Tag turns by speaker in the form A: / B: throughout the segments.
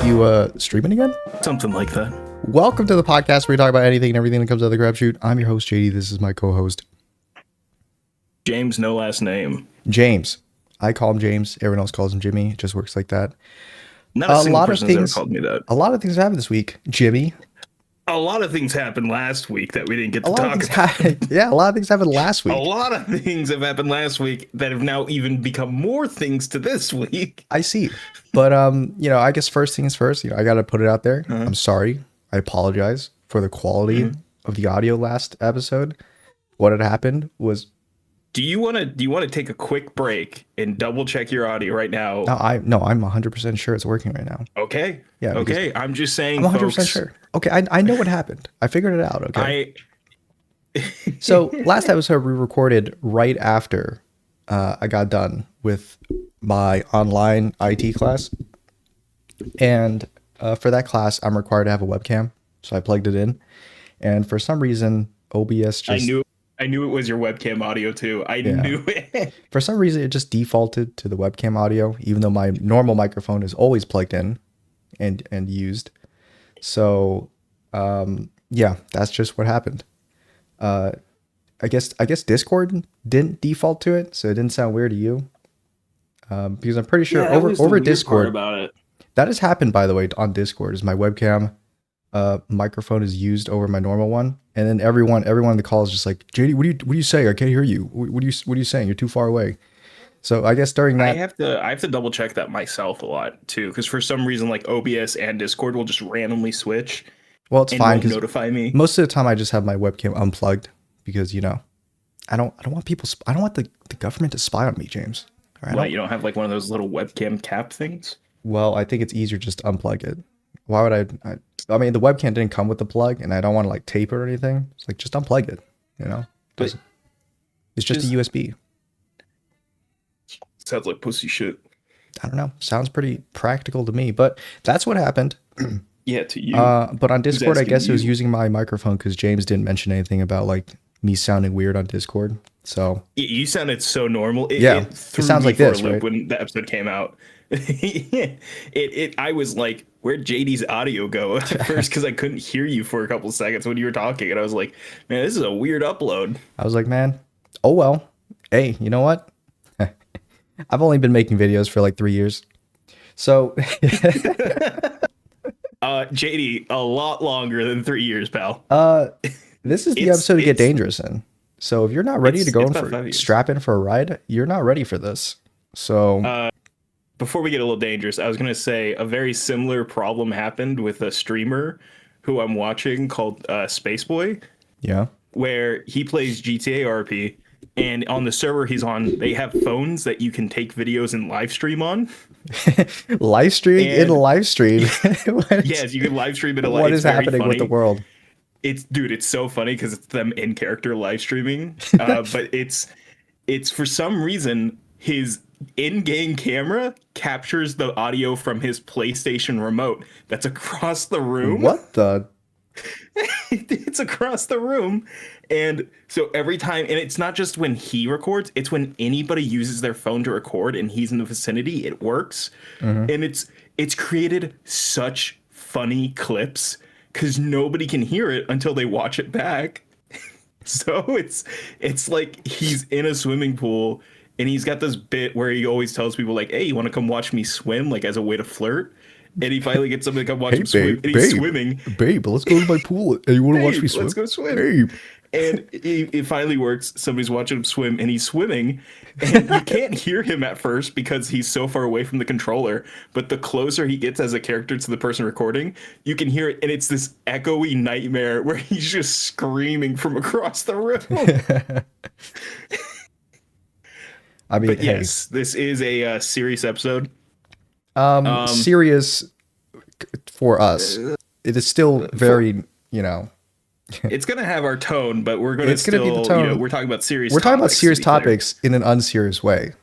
A: you streaming again?
B: Something like that.
A: Welcome to the podcast where we talk about anything and everything that comes out of the crap shoot. I'm your host, JD. This is my co-host,
B: James, no last name.
A: James. I call him James. Everyone else calls him Jimmy. It just works like that.
B: Not a single person has ever called me that.
A: A lot of things happened this week, Jimmy.
B: A lot of things happened last week that we didn't get to talk about.
A: Yeah, a lot of things happened last week.
B: A lot of things have happened last week that have now even become more things to this week.
A: I see. But, I guess first things first, I got to put it out there.
B: Uh-huh.
A: I'm sorry. I apologize for the quality of the audio last episode. What had happened was...
B: Do you want to take a quick break and double check your audio right now?
A: No, I'm 100% sure it's working right now.
B: Okay.
A: Yeah.
B: Okay. I'm just saying,
A: I'm 100%
B: folks,
A: sure. Okay. I know what happened. I figured it out. Okay. So last episode we recorded right after I got done with my online IT class, and for that class I'm required to have a webcam, so I plugged it in, and for some reason OBS just...
B: I knew it was your webcam audio too. I knew it.
A: For some reason, it just defaulted to the webcam audio, even though my normal microphone is always plugged in and used. So, yeah, that's just what happened. I guess Discord didn't default to it, so it didn't sound weird to you. Because I'm pretty sure over Discord
B: about it.
A: That has happened, by the way, on Discord. Is my webcam microphone is used over my normal one, and then everyone in the call is just like, JD, what do you say? I can't hear you. What are you saying? You're too far away. So I guess during that,
B: I have to double check that myself a lot too, because for some reason like OBS and Discord will just randomly switch.
A: Well, it's fine because
B: notify me.
A: Most of the time I just have my webcam unplugged because I don't want the government to spy on me, James.
B: Right? Why, you don't have like one of those little webcam cap things? Well,
A: I think it's easier just to unplug it. Why would I mean, the webcam didn't come with the plug, and I don't want to like tape it or anything. It's like, just unplug it, But it's just a USB.
B: Sounds like pussy shit.
A: I don't know. Sounds pretty practical to me, but that's what happened.
B: Yeah, to you.
A: But on Discord, I guess it was using my microphone because James didn't mention anything about like me sounding weird on Discord. So
B: you sounded so normal.
A: It sounds like this, right?
B: When the episode came out. I was like, where'd JD's audio go at first, because I couldn't hear you for a couple of seconds when you were talking, and I was like, man, this is a weird upload.
A: I was like, man, oh well. Hey, you know what? I've only been making videos for like 3 years, so
B: JD, a lot longer than 3 years, pal.
A: This is the episode to get dangerous in. So if you're not ready to go strap in for a ride, you're not ready for this. So
B: before we get a little dangerous, I was going to say a very similar problem happened with a streamer who I'm watching called Spaceboy.
A: Yeah.
B: Where he plays GTA RP, and on the server he's on, they have phones that you can take videos and live stream on.
A: Live stream in a live stream?
B: Yes, you can live stream in a live stream.
A: What is happening with the world?
B: It's so funny because it's them in character live streaming. But it's for some reason his in-game camera captures the audio from his PlayStation remote that's across the room.
A: What the?
B: It's across the room. And so every time, and it's not just when he records, it's when anybody uses their phone to record and he's in the vicinity, it works. And it's created such funny clips because nobody can hear it until they watch it back. So it's like he's in a swimming pool, and he's got this bit where he always tells people like, hey, you want to come watch me swim, like as a way to flirt? And he finally gets somebody to come watch him swim. And he's swimming.
A: Babe, let's go to my pool. Hey, you want to watch me swim?
B: Let's go swim.
A: Babe.
B: And it finally works. Somebody's watching him swim, and he's swimming. And you can't hear him at first because he's so far away from the controller. But the closer he gets as a character to the person recording, you can hear it. And it's this echoey nightmare where he's just screaming from across the room. I mean, but yes, this is a serious episode.
A: Serious for us. It is still very,
B: It's gonna have our tone, but we're gonna. It's gonna be the tone. We're talking about serious.
A: We're talking about serious topics in an unserious way,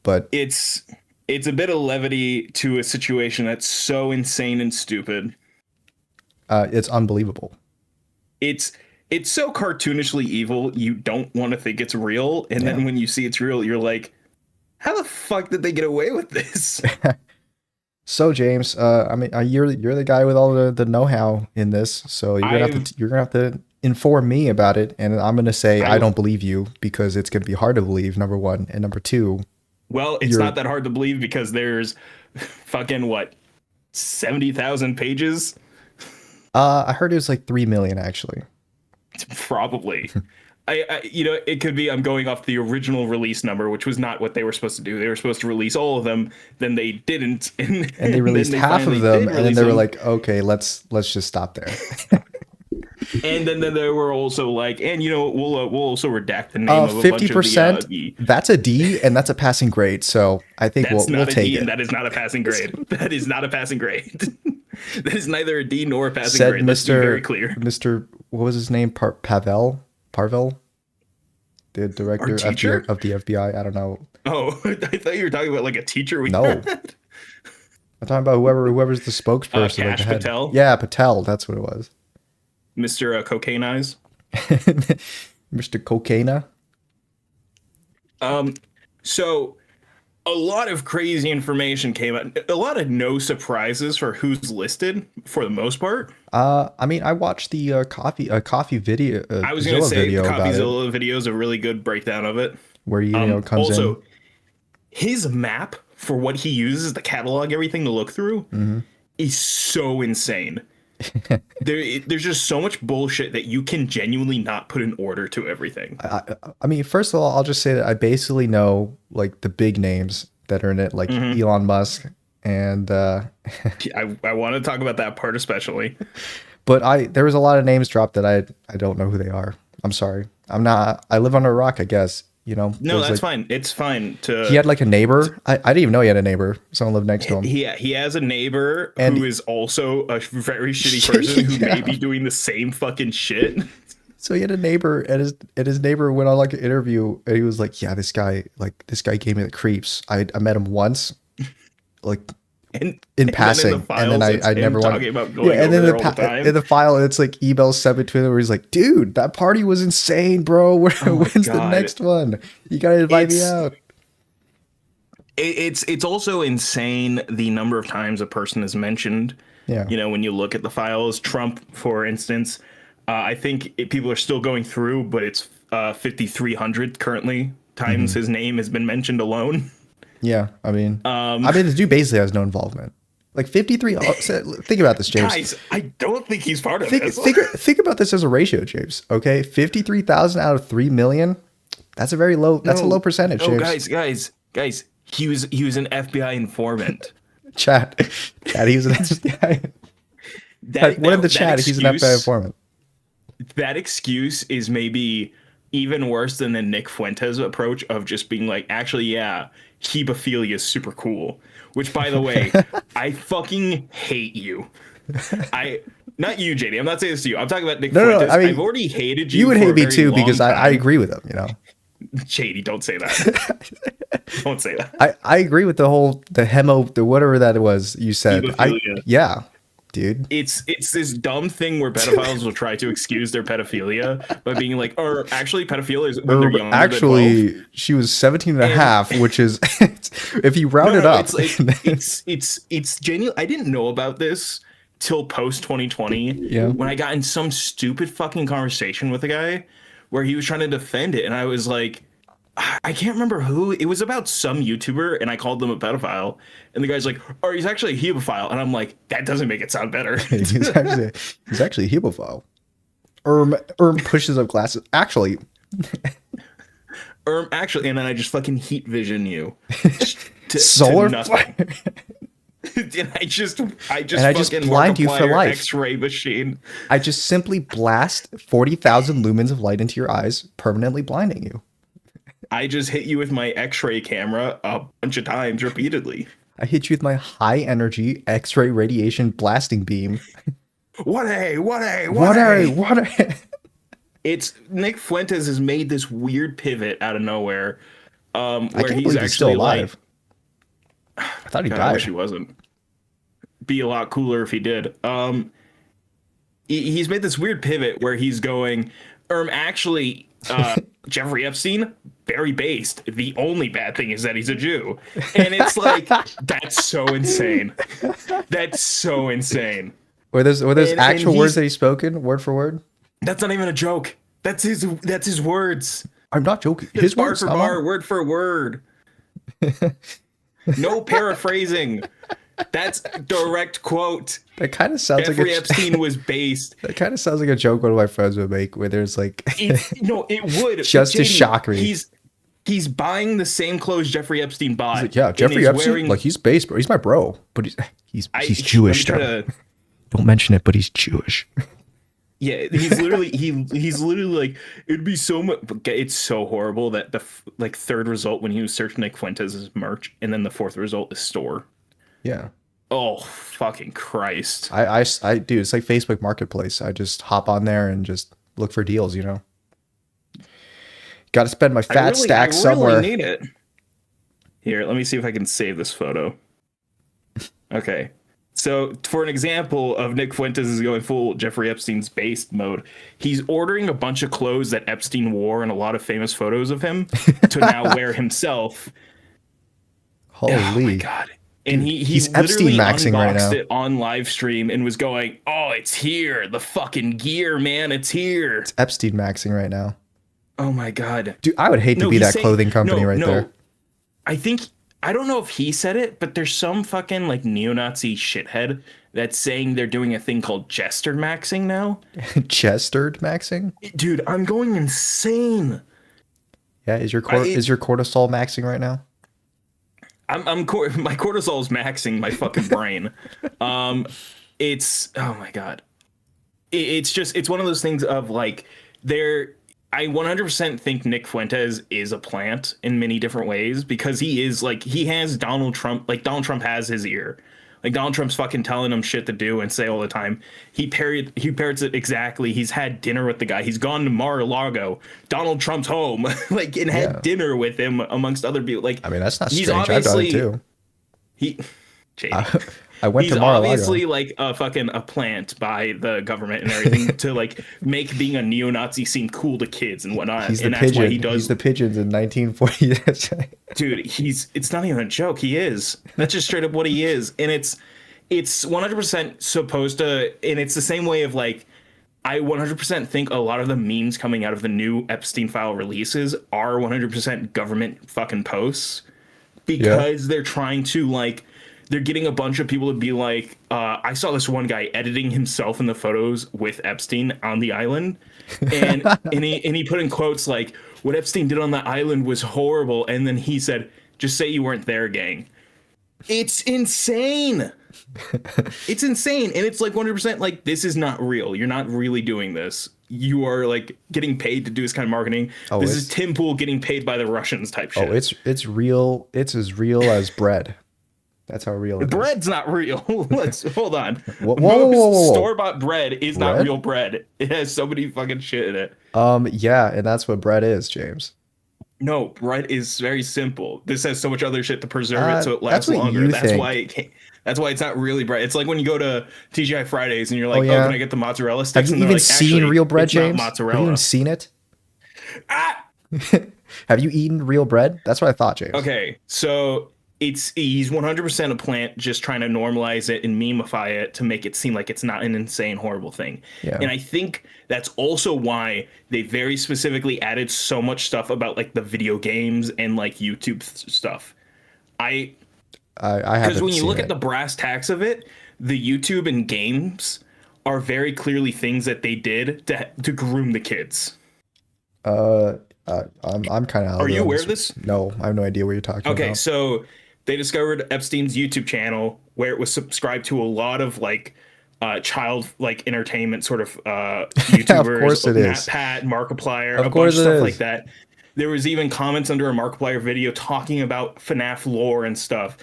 A: but
B: it's a bit of levity to a situation that's so insane and stupid.
A: It's unbelievable.
B: It's so cartoonishly evil. You don't want to think it's real, and then when you see it's real, you're like, how the fuck did they get away with this?
A: So James, I mean, you're the guy with all the know-how in this, so you're gonna have to inform me about it, and I'm gonna say I
B: I
A: don't believe you because it's gonna be hard to believe. Number one, and number two,
B: well, it's
A: you're
B: not that hard to believe because there's fucking what 70,000 pages.
A: I heard it was like 3 million actually.
B: Probably. You know, it could be I'm going off the original release number, which was not what they were supposed to do. They were supposed to release all of them, then they didn't,
A: And they
B: and then
A: released
B: they
A: half
B: finally
A: of them,
B: did
A: and then
B: release
A: they were
B: them.
A: like, okay, let's just stop there.
B: And then they were also like, and you know, we'll also redact the name of a bunch of
A: 50%,
B: the
A: that's a D, and that's a passing grade. So I think
B: that's
A: we'll
B: not a
A: take
B: D,
A: it.
B: and that is not a passing grade. That is not a passing grade. That is neither a D nor a passing
A: Said
B: grade. Let's be very clear.
A: Mr. What was his name? Parvel, the
B: Our
A: director
B: teacher?
A: of the FBI. I don't know.
B: Oh, I thought you were talking about like a teacher we
A: No,
B: had.
A: I'm talking about whoever's the spokesperson, like the
B: Cash
A: head.
B: Patel,
A: Yeah, Patel. That's what it was.
B: Mr. Cocaine Eyes.
A: Mr. Cocaina.
B: So a lot of crazy information came out. A lot of no surprises for who's listed for the most part.
A: I mean, I watched the coffee video,
B: I was gonna
A: Zilla
B: say
A: video about it,
B: CopyZilla video is a really good breakdown of it.
A: where comes in.
B: Also, his map for what he uses to catalog everything to look through is so insane. There's just so much bullshit that you can genuinely not put an order to everything.
A: I mean, first of all, I'll just say that I basically know like the big names that are in it, like Elon Musk, and
B: I want to talk about that part especially.
A: but there was a lot of names dropped that I don't know who they are. I'm sorry. I live under a rock, I guess. You know.
B: No, that's
A: like,
B: fine. It's fine to.
A: He had like a neighbor. I didn't even know he had a neighbor. Someone lived next to him.
B: He has a neighbor
A: And-
B: who is also a very shitty person who
A: Yeah.
B: may be doing the same fucking shit.
A: So he had a neighbor, and his neighbor went on like an interview, and he was like, "Yeah, this guy gave me the creeps. I met him once, like in passing, and then I never wanted."
B: Talking about going
A: And
B: over
A: then
B: there all the time.
A: in the file, it's like emails sent between them where he's like, "Dude, that party was insane, bro. When's the
B: God.
A: next one? You gotta invite me
B: It's-
A: out."
B: It's also insane the number of times a person is mentioned.
A: Yeah.
B: You know, when you look at the files, Trump, for instance, I think people are still going through, but it's 5,300 currently times his name has been mentioned alone.
A: Yeah, I mean, the dude basically has no involvement. Like 53. Think about this, James.
B: Guys, I don't think he's part of
A: Think,
B: this.
A: think about this as a ratio, James. Okay, 53,000 out of 3 million. That's a very low. That's a low percentage,
B: No,
A: James.
B: guys. He was an FBI informant.
A: Chat. He was an FBI. What in the chat? He's an FBI informant.
B: That excuse is maybe even worse than the Nick Fuentes approach of just being like, actually, yeah, hebephilia is super cool. Which, by the way, I fucking hate you. Not you, JD. I'm not saying this to you. I'm talking about Nick Fuentes.
A: No, I mean,
B: I've already hated you.
A: You would
B: for
A: hate
B: a
A: me
B: very
A: too
B: long
A: because I
B: time.
A: agree with him. You know.
B: JD, don't say that. Don't say that.
A: I agree with the whatever that was you said.
B: Hebephilia.
A: Yeah, dude.
B: It's this dumb thing where pedophiles will try to excuse their pedophilia by being like, or actually pedophilia is when they're younger than 12.
A: Actually, she was 17 and a half, which is if you round it up.
B: It's genuine. I didn't know about this till post 2020 when I got in some stupid fucking conversation with a guy where he was trying to defend it, and I was like, I can't remember who. It was about some YouTuber, and I called them a pedophile. And the guy's like, "Oh, he's actually a hebephile." And I'm like, that doesn't make it sound better.
A: he's actually a hebephile. Pushes up glasses. Actually,
B: and then I just fucking heat vision you.
A: Solar
B: to
A: flare.
B: And I just
A: blind you for life.
B: X-ray machine.
A: I just simply blast 40,000 lumens of light into your eyes, permanently blinding you.
B: I just hit you with my X-ray camera a bunch of times repeatedly.
A: I hit you with my high energy X-ray radiation blasting beam.
B: What a. It's Nick Fuentes has made this weird pivot out of nowhere, where he's
A: still alive. I thought he died.
B: I wish he wasn't. Be a lot cooler if he did. He's made this weird pivot where he's going, Jeffrey Epstein, very based. The only bad thing is that he's a Jew. And it's like, that's so insane. That's so insane.
A: Were there's actual words that he's spoken, word for word?
B: That's not even a joke. That's his words.
A: I'm not joking. His
B: bar
A: words,
B: for bar, word for word. No paraphrasing. That's direct quote.
A: That kind of sounds
B: Jeffrey Epstein was based.
A: That kind of sounds like a joke one of my friends would make, where there's like,
B: it would
A: just to shock me.
B: He's buying the same clothes Jeffrey Epstein bought.
A: Like, yeah, Jeffrey Epstein, like he's based, bro. He's my bro, but he's Jewish. Don't mention it, but he's Jewish.
B: Yeah, he's literally like, it'd be so much. It's so horrible that the third result when he was searching Nick Fuentes' merch, and then the fourth result is store.
A: Yeah.
B: Oh, fucking Christ.
A: I dude, it's like Facebook Marketplace. I just hop on there and just look for deals, you know? Got to spend my fat stack somewhere. I really need it.
B: Here, let me see if I can save this photo. Okay. So, for an example of Nick Fuentes is going full Jeffrey Epstein's based mode, he's ordering a bunch of clothes that Epstein wore in a lot of famous photos of him to now wear himself.
A: Holy.
B: Oh my God. And he's
A: Epstein maxing right now.
B: It on live stream and was going, "Oh, it's here. The fucking gear, man. It's here."
A: It's Epstein maxing right now.
B: Oh my God.
A: Dude, I would hate to be that clothing company there.
B: I don't know if he said it, but there's some fucking like neo-Nazi shithead that's saying they're doing a thing called Chester maxing now.
A: Chester maxing?
B: Dude, I'm going insane.
A: Yeah, is your cortisol maxing right now?
B: My cortisol is maxing my fucking brain. It's, oh my God. It's one of those things of like, I 100% think Nick Fuentes is a plant in many different ways, because he has Donald Trump, like Donald Trump has his ear. Like Donald Trump's fucking telling him shit to do and say all the time. He parrots it exactly. He's had dinner with the guy. He's gone to Mar-a-Lago, Donald Trump's home, like, and had dinner with him amongst other people. Like,
A: I mean, that's not strange. I've done it too. I went to Mar-a-Lago. He's obviously like a plant by the government and everything to like make being a neo-Nazi seem cool to kids and whatnot. He's
B: and
A: the pigeon. He's the pigeons in 1940.
B: Dude, it's not even a joke. He is. That's just straight up what he is. And it's 100% supposed to, and it's the same way of like, I 100% think a lot of the memes coming out of the new Epstein file releases are 100% government fucking posts, because they're trying to like, they're getting a bunch of people to be like, I saw this one guy editing himself in the photos with Epstein on the island. And and he put in quotes like, what Epstein did on the island was horrible. And then he said, just say you weren't there, gang. It's insane. It's insane. And it's like 100% like, this is not real. You're not really doing this. You are like getting paid to do this kind of marketing. This is Tim Pool getting paid by the Russians type shit.
A: Oh, it's real. It's as real as bread. That's how real it is.
B: Bread's not real. Let's hold on. Whoa. Store-bought bread is not real bread. It has so many fucking shit in it.
A: Yeah, and that's what bread is, James.
B: No, bread is very simple. This has so much other shit to preserve it so it lasts
A: that's
B: longer. That's why it's not really bread. It's like when you go to TGI Fridays and you're like, oh, can I get the mozzarella sticks?
A: Have you even seen real bread, James? Have you even seen it? Have you eaten real bread? That's what I thought, James.
B: Okay, so he's 100% a plant, just trying to normalize it and memify it to make it seem like it's not an insane, horrible thing. Yeah. And I think that's also why they very specifically added so much stuff about like the video games and like YouTube stuff. I because when you look at the brass tacks of it, the YouTube and games are very clearly things that they did to groom the kids.
A: I'm kind of.
B: Are you aware of this?
A: No, I have no idea what you're talking about.
B: Okay, so they discovered Epstein's YouTube channel where it was subscribed to a lot of like child like entertainment sort of YouTubers.
A: Of course it is.
B: Pat, Markiplier, a bunch of stuff like that. There was even comments under a Markiplier video talking about FNAF lore and stuff.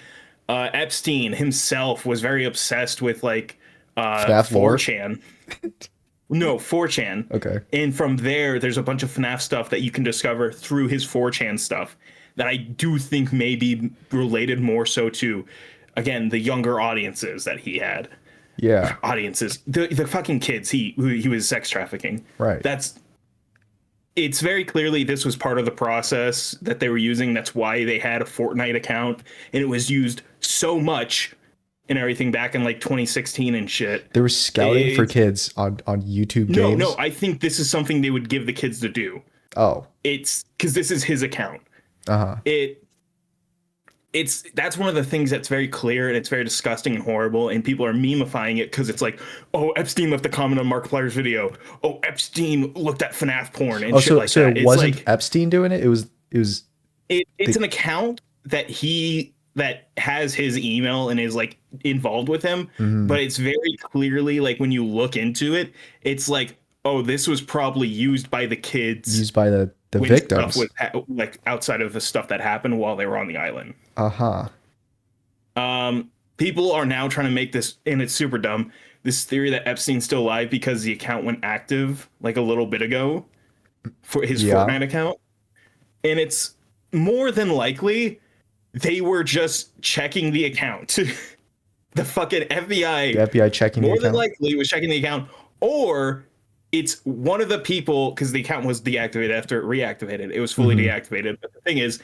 B: Epstein himself was very obsessed with like
A: FNAF lore?
B: 4chan. No, 4chan.
A: Okay.
B: And from there's a bunch of FNAF stuff that you can discover through his 4chan stuff that I do think may be related more so to, again, the younger audiences that he had.
A: Yeah.
B: Audiences. The fucking kids he was sex trafficking.
A: Right.
B: it's very clearly this was part of the process that they were using. That's why they had a Fortnite account, and it was used so much and everything back in like 2016 and shit.
A: They were scouting for kids on YouTube games.
B: No, I think this is something they would give the kids to do.
A: Oh,
B: it's because this is his account. That's one of the things that's very clear, and it's very disgusting and horrible, and people are memifying it because it's like, oh, Epstein left a comment on Markiplier's video. Oh, Epstein looked at FNAF porn and shit like that. So
A: it wasn't like, Epstein doing it?
B: It's an account that has his email and is like involved with him, but it's very clearly like when you look into it, it's like, oh, this was probably used by the kids,
A: used by the victims,
B: stuff was, like outside of the stuff that happened while they were on the island. People are now trying to make this, and it's super dumb, this theory that Epstein's still alive because the account went active like a little bit ago for his Fortnite account, and it's more than likely they were just checking the account. The fucking FBI,
A: checking
B: more
A: the account.
B: Than likely was checking the account, or it's one of the people, because the account was deactivated after it reactivated. It was fully deactivated. But the thing is,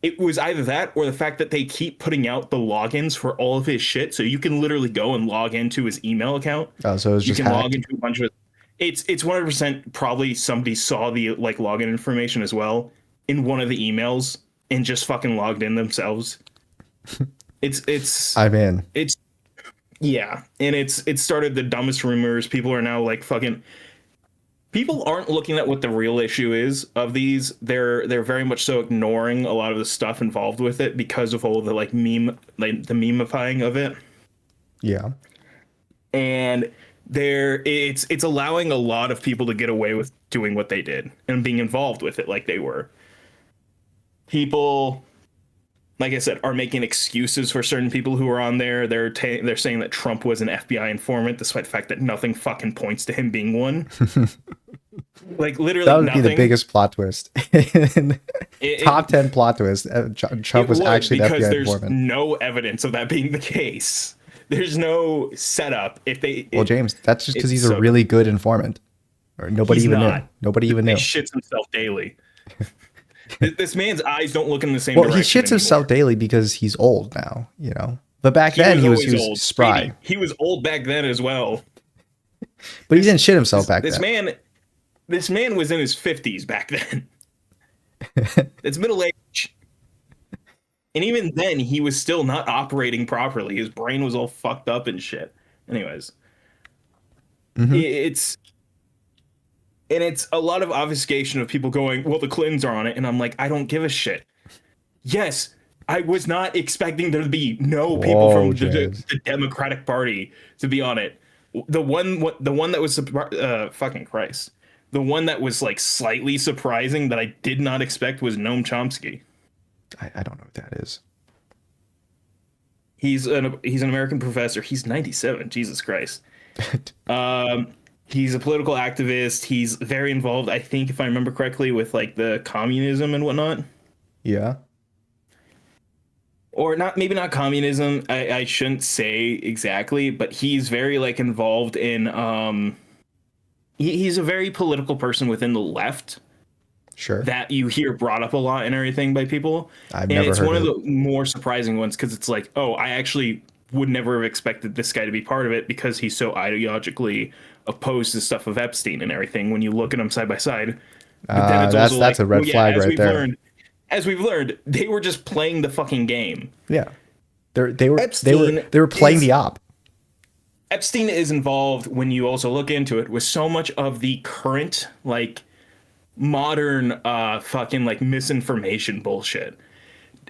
B: it was either that or the fact that they keep putting out the logins for all of his shit. So you can literally go and log into his email account.
A: Oh, so it was just
B: hacked. Log into a bunch of it's 100% probably somebody saw the like login information as well in one of the emails and just fucking logged in themselves.
A: I'm in.
B: Yeah, and it started the dumbest rumors. People are now like fucking. People aren't looking at what the real issue is of these. They're very much so ignoring a lot of the stuff involved with it because of all the like the memifying of it.
A: Yeah,
B: and it's allowing a lot of people to get away with doing what they did and being involved with it like they were. People, like I said, are making excuses for certain people who are on there. They're saying that Trump was an FBI informant, despite the fact that nothing fucking points to him being one. Like literally, that would be
A: the biggest plot twist. Top 10 plot twist. Trump was actually an FBI informant.
B: Because there's no evidence of that being the case. There's no setup.
A: Well, James, that's just because he's a really good informant. Or nobody even knew. Nobody even knew.
B: He shits himself daily. This man's eyes don't look in the same
A: direction.
B: Well,
A: he shits himself daily because he's old now, you know. But back then he was spry.
B: He was old back then as well.
A: But he didn't shit himself back then.
B: This man was in his 50s back then. It's middle age. And even then, he was still not operating properly. His brain was all fucked up and shit. Anyways. It's a lot of obfuscation of people going, well, the Clintons are on it. And I'm like, I don't give a shit. Yes, I was not expecting there to be no people from the Democratic Party to be on it. The one that was fucking Christ. The one that was like slightly surprising that I did not expect was Noam Chomsky.
A: I don't know what that is.
B: He's an American professor. He's 97. Jesus Christ. He's a political activist. He's very involved, I think, if I remember correctly, with like the communism and whatnot.
A: Yeah.
B: Or maybe not communism. I shouldn't say exactly, but he's very like involved in. He's a very political person within the left.
A: Sure.
B: That you hear brought up a lot and everything by people.
A: And it's
B: one of the more surprising ones because it's like, oh, I actually would never have expected this guy to be part of it because he's so ideologically opposed to stuff of Epstein and everything when you look at them side by side. But then it's also
A: that's a red flag right there.
B: As we've learned, they were just playing the fucking game.
A: Yeah. They were playing the op.
B: Epstein is involved, when you also look into it, with so much of the current like modern fucking like misinformation bullshit.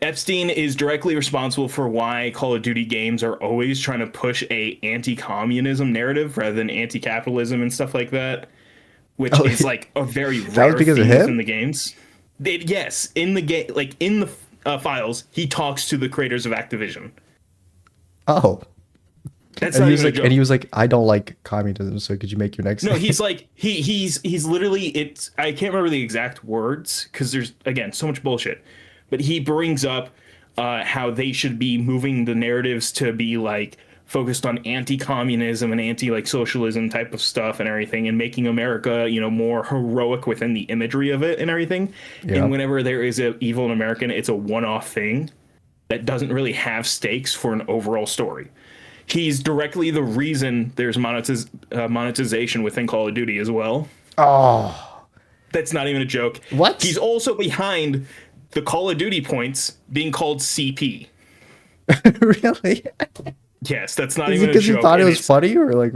B: Epstein is directly responsible for why Call of Duty games are always trying to push a anti-communism narrative rather than anti-capitalism and stuff like that, which is like a very rare theme in the games. Yes, in the game, like in the files, he talks to the creators of Activision.
A: Oh.
B: That's
A: and he was like, I don't like communism, so could you make your next?
B: No, he's like he's literally I can't remember the exact words because there's again so much bullshit, but he brings up how they should be moving the narratives to be like focused on anti-communism and anti socialism type of stuff and everything, and making America, more heroic within the imagery of it and everything.
A: Yeah.
B: And whenever there is a evil in American, it's a one-off thing that doesn't really have stakes for an overall story. He's directly the reason there's monetization within Call of Duty as well.
A: Oh,
B: that's not even a joke.
A: What?
B: He's also behind the Call of Duty points being called CP.
A: Really?
B: Yes, that's not
A: Is
B: even
A: it because
B: a joke.
A: you thought it was funny, or like?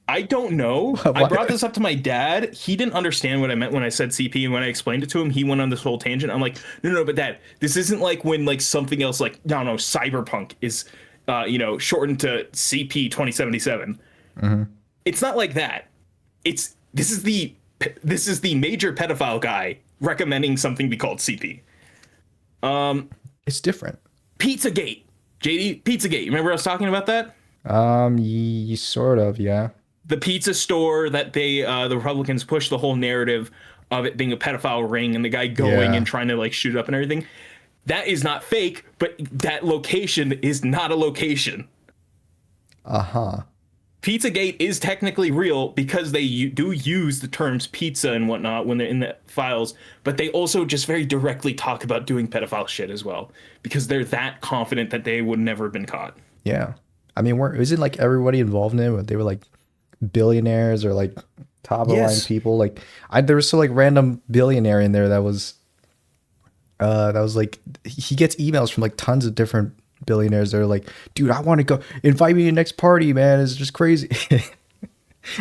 B: I don't know. I brought this up to my dad. He didn't understand what I meant when I said CP, and when I explained it to him, he went on this whole tangent. I'm like, no, but Dad, this isn't like when like something else like no, Cyberpunk is, shortened to CP 2077.
A: Mm-hmm.
B: It's not like that. This is the major pedophile guy recommending something be called CP.
A: It's different.
B: Pizzagate. JD, Pizzagate. You remember us talking about that?
A: Sort of, yeah.
B: The pizza store that the Republicans pushed the whole narrative of it being a pedophile ring and the guy going and trying to like shoot up and everything. That is not fake, but that location is not a location.
A: Uh-huh.
B: Pizzagate is technically real because they do use the terms pizza and whatnot when they're in the files, but they also just very directly talk about doing pedophile shit as well because they're that confident that they would never have been caught.
A: Yeah. I mean, isn't like everybody involved in it? They were like billionaires or like top of the line people. Like there was some like random billionaire in there that was like, he gets emails from like tons of different billionaires that are like, dude, I want to go, invite me to the next party, man. It's just crazy.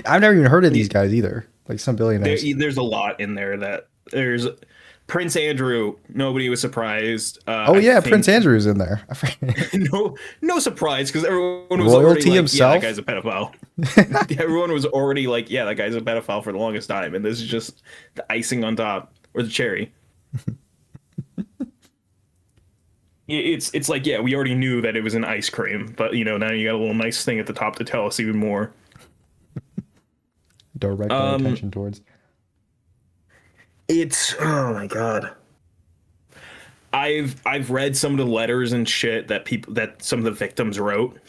A: I've never even heard of these guys either. Like some billionaires.
B: There's a lot in there that there's Prince Andrew. Nobody was surprised.
A: Prince Andrew's in there.
B: no surprise because everyone was
A: royalty
B: already like,
A: himself.
B: Yeah, that guy's a pedophile. Everyone was already like, yeah, that guy's a pedophile for the longest time, and this is just the icing on top or the cherry. It's like, yeah, we already knew that it was an ice cream, but now you got a little nice thing at the top to tell us even more.
A: Direct our attention towards.
B: It's oh my god. I've read some of the letters and shit that some of the victims wrote.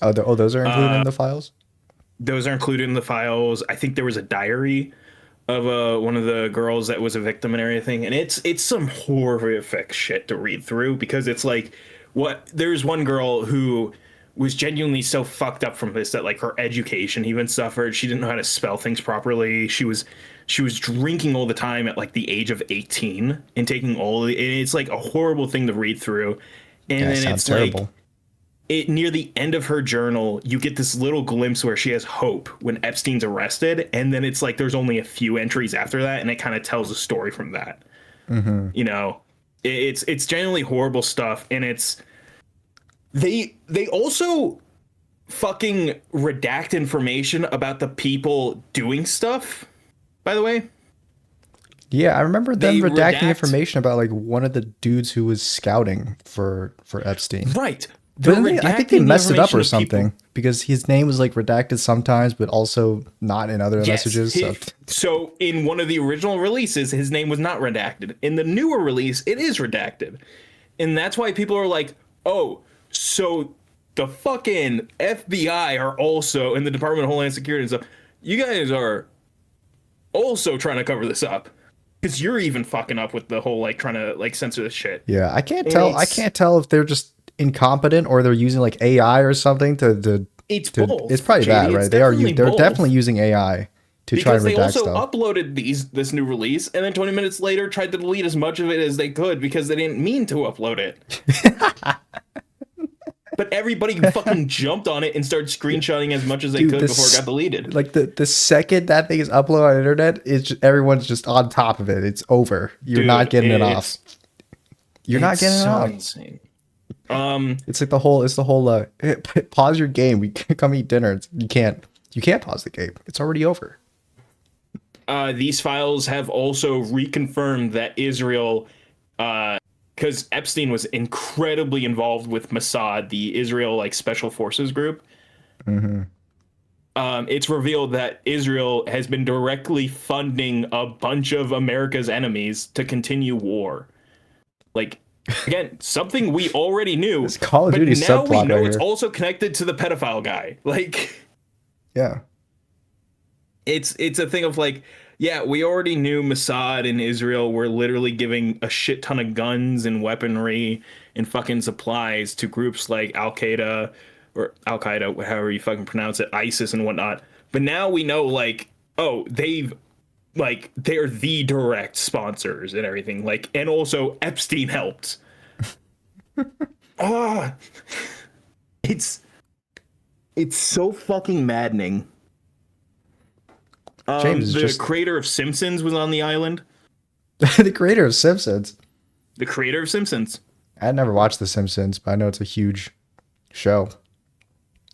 A: Those are included in the files?
B: Those are included in the files. I think there was a diary of one of the girls that was a victim and everything, and it's some horrific shit to read through because it's like there's one girl who was genuinely so fucked up from this that like her education even suffered. She didn't know how to spell things properly. She was drinking all the time at like the age of 18 and taking and it's like a horrible thing to read through. And then it's terrible. Like near the end of her journal, you get this little glimpse where she has hope when Epstein's arrested, and then it's like there's only a few entries after that, and it kind of tells a story from that. Mm-hmm. It's genuinely horrible stuff, and they also fucking redact information about the people doing stuff. By the way,
A: yeah, I remember them redacting information about like one of the dudes who was scouting for Epstein,
B: right?
A: But I think they messed it up or something because his name was like redacted sometimes, but also not in other messages.
B: So in one of the original releases, his name was not redacted. In the newer release, it is redacted. And that's why people are like, oh, so the fucking FBI are also in the Department of Homeland Security and stuff. You guys are also trying to cover this up because you're even fucking up with the whole like trying to like censor this shit.
A: Yeah, I can't tell if they're just incompetent or they're using like AI or something to it's both. It's probably that, right? They're definitely using AI to try and redact stuff. Because they also
B: uploaded this new release and then 20 minutes later tried to delete as much of it as they could because they didn't mean to upload it. But everybody fucking jumped on it and started screenshotting as much as they could before it got deleted.
A: Like the second that thing is uploaded on the internet, everyone's just on top of it. It's over. You're not getting it off. You're not getting it off.
B: Insane.
A: It's like the whole pause your game. We come eat dinner. You can't pause the game. It's already over.
B: These files have also reconfirmed that Israel, because Epstein was incredibly involved with Mossad, the Israel like special forces group. Mm-hmm. It's revealed that Israel has been directly funding a bunch of America's enemies to continue war. Like Again, something we already knew.
A: It's Call of
B: but
A: Duty
B: now we
A: subplot
B: know
A: right
B: it's
A: here.
B: also connected to the pedophile guy. Like,
A: Yeah.
B: it's a thing of like, yeah, we already knew Mossad and Israel were literally giving a shit ton of guns and weaponry and fucking supplies to groups like Al Qaeda or Al Qaeda, however you fucking pronounce it, ISIS and whatnot. But now we know, like, oh, they're the direct sponsors and everything. Like, and also Epstein helped. Ah, it's so fucking maddening.
A: James is
B: The
A: just
B: creator of Simpsons was on the island.
A: the creator of Simpsons.
B: The creator of Simpsons.
A: I never watched The Simpsons, but I know it's a huge show.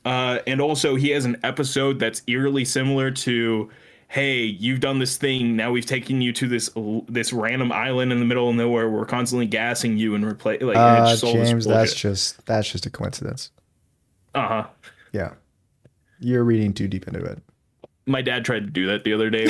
B: And also, he has an episode that's eerily similar to, "Hey, you've done this thing. Now we've taken you to this random island in the middle of nowhere. We're constantly gassing you and replace like." And it's just all this
A: James,
B: bullshit.
A: that's just a coincidence.
B: Uh-huh.
A: Yeah, you're reading too deep into it.
B: My dad tried to do that the other day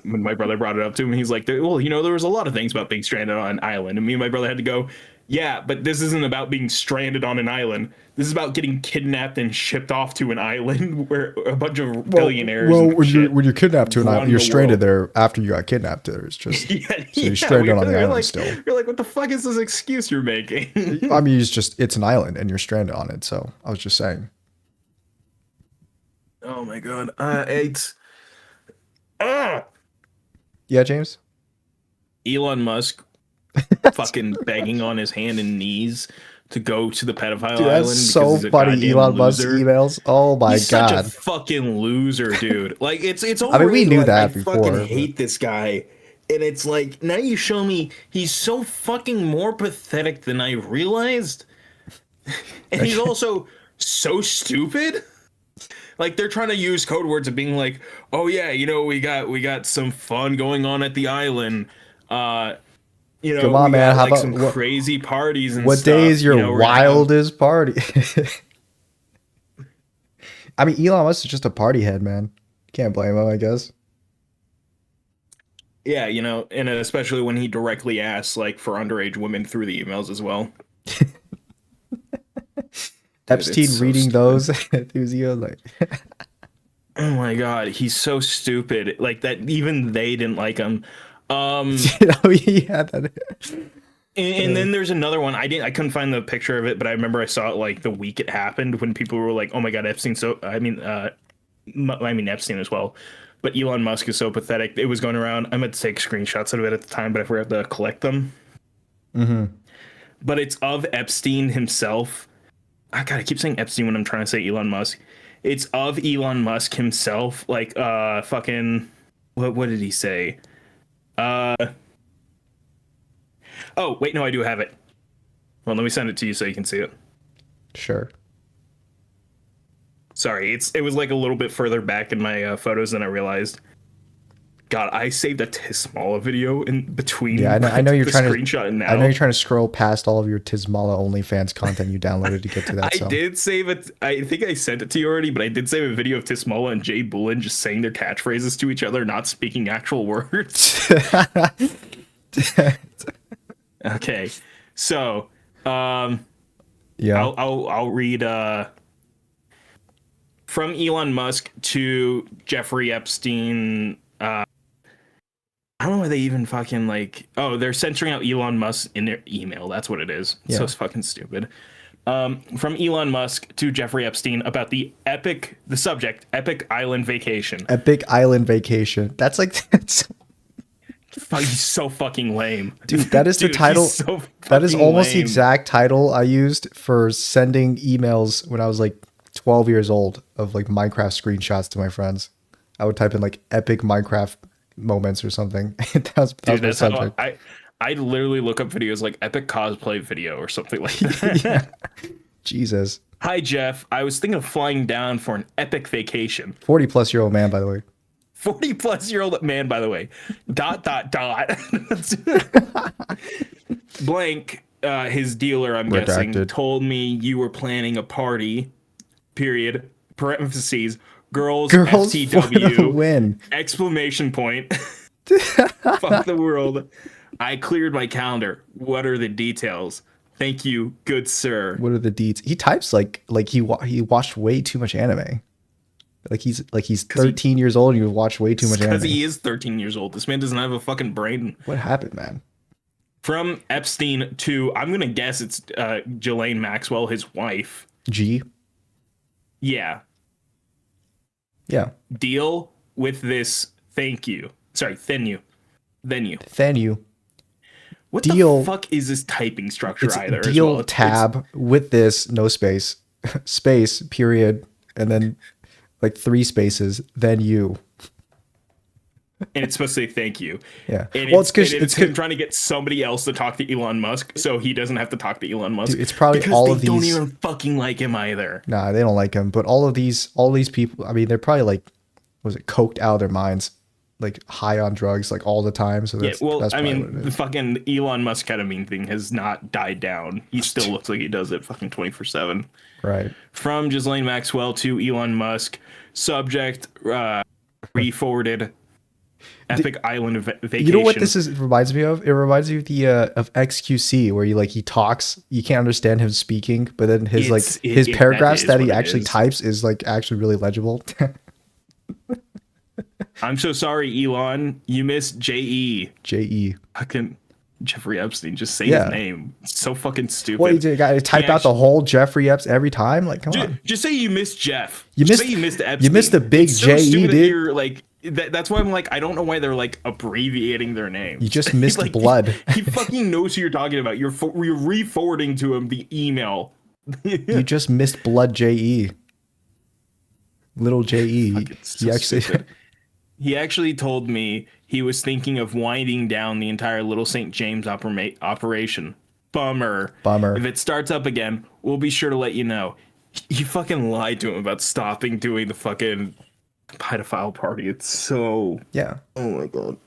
B: when my brother brought it up to him. He's like, "Well, you know, there was a lot of things about being stranded on an island," and me and my brother had to go, "Yeah, but this isn't about being stranded on an island. This is about getting kidnapped and shipped off to an island where a bunch of billionaires."
A: Well,
B: and
A: when you're kidnapped to an island, you're stranded
B: world.
A: there after you got kidnapped. There's just
B: Yeah,
A: so you're stranded on the island
B: like,
A: still.
B: You're like, what the fuck is this excuse you're making?
A: I mean, it's an island and you're stranded on it. So I was just saying.
B: Oh my god, it's
A: Yeah, James.
B: Elon Musk fucking begging on his hand and knees to go to the pedophile
A: Dude,
B: island.
A: that's so
B: he's a
A: funny.
B: goddamn
A: Elon Musk
B: loser.
A: emails. Oh my
B: He's
A: god.
B: such a fucking loser, dude. Like it's
A: I mean, we
B: already
A: knew
B: like,
A: that
B: I
A: before.
B: fucking
A: But
B: hate this guy. And it's like now you show me he's so fucking more pathetic than I realized. And he's also so stupid. Like they're trying to use code words of being like, "Oh yeah, you know, we got some fun going on at the island. You know,
A: come on,
B: we
A: man.
B: got,
A: How
B: like
A: about
B: some crazy parties and
A: what
B: stuff.
A: day is your
B: You know, we're gonna have-"
A: wildest party? I mean, Elon Musk is just a party head, man. Can't blame him, I guess.
B: Yeah, you know, and especially when he directly asks like for underage women through the emails as well.
A: Epstein
B: so
A: reading
B: stupid.
A: those enthusiasts like
B: Oh my god, he's so stupid. Like that even they didn't like him.
A: oh yeah, that
B: And then there's another one. I couldn't find the picture of it, but I remember I saw it like the week it happened when people were like, "Oh my god, Epstein!" So I mean Epstein as well, but Elon Musk is so pathetic. It was going around. I meant to take screenshots of it at the time, but I forgot to collect them.
A: mm-hmm.
B: But it's of Epstein himself. I gotta keep saying Epstein when I'm trying to say Elon Musk. It's of Elon Musk himself. Like fucking what did he say? Oh, wait, no, I do have it. Well, let me send it to you so you can see it.
A: Sure.
B: Sorry, it was like a little bit further back in my photos than I realized. God, I saved a Tismala video in between.
A: Yeah, I know you're
B: the
A: trying
B: screenshot
A: to.
B: and now.
A: I know you're trying to scroll past all of your Tismala OnlyFans content you downloaded to get to that.
B: I did save it. I think I sent it to you already, but I did save a video of Tismala and Jay Bullen just saying their catchphrases to each other, not speaking actual words. Okay, so
A: yeah,
B: I'll read from Elon Musk to Jeffrey Epstein. I don't know why they even fucking like. Oh, they're censoring out Elon Musk in their email. That's what it is.
A: Yeah.
B: So it's fucking stupid. From Elon Musk to Jeffrey Epstein about the subject, Epic Island Vacation.
A: Epic Island Vacation. That's like that's.
B: He's so fucking lame.
A: Dude, that is the title.
B: So
A: that is almost the
B: lame.
A: exact title I used for sending emails when I was like 12 years old of like Minecraft screenshots to my friends. I would type in like epic Minecraft moments or something. that was my subject.
B: I'd literally look up videos like epic cosplay video or something like that.
A: Yeah. Jesus.
B: Hi, Jeff. I was thinking of flying down for an epic vacation.
A: 40-plus-year-old man, by the way.
B: 40-plus-year-old man, by the way. ... Blank, his dealer, I'm guessing, told me you were planning a party, period, parentheses, girls FTW,
A: win.
B: Exclamation point. Fuck the world. I cleared my calendar. What are the details? Thank you, good sir.
A: What are the deeds? He types like he watched way too much anime. He's 13 years old and you watch way too much anime.
B: Because he is 13 years old. This man doesn't have a fucking brain.
A: What happened, man?
B: From Epstein to, I'm gonna guess it's Ghislaine Maxwell, his wife.
A: G.
B: Yeah.
A: Yeah.
B: Deal with this. Thank you. Sorry, then you. What
A: Deal,
B: the fuck is this typing structure
A: it's
B: either?
A: Deal as well? Tab with this, no space, space, period, and then like 3 spaces, then you.
B: And it's supposed to say thank you.
A: Yeah.
B: And well, it's him trying to get somebody else to talk to Elon Musk so he doesn't have to talk to Elon Musk.
A: Dude, it's probably
B: because
A: all
B: they
A: of these.
B: Don't even fucking like him either.
A: Nah, they don't like him. But all these people, I mean, they're probably like, was it coked out of their minds, like high on drugs, like all the time. So that's,
B: I mean, the fucking Elon Musk ketamine thing has not died down. He still looks like he does it fucking 24/7.
A: Right.
B: From Ghislaine Maxwell to Elon Musk. Subject re-forwarded. Epic Island vacation.
A: You know what this reminds me of? It reminds me of the of XQC, where he talks, you can't understand him speaking, but then his paragraphs that he actually types is like actually really legible.
B: I'm so sorry, Elon. You missed J.E. Fucking Jeffrey Epstein. Just say his name. It's so fucking stupid.
A: What, you gotta type out the whole Jeffrey Epps every time? Like, come on.
B: Just say you missed Jeff.
A: Say you missed Epstein. You missed the big J.E., dude. You're
B: like, that's why I'm like, I don't know why they're like abbreviating their name.
A: You just missed like, blood.
B: He fucking knows who you're talking about. You're re-forwarding to him the email.
A: You just missed blood J.E. Little J.E.
B: He actually told me he was thinking of winding down the entire Little St. James operation. Bummer. If it starts up again, we'll be sure to let you know. He fucking lied to him about stopping doing the fucking pedophile party. It's so...
A: Yeah.
B: Oh my god.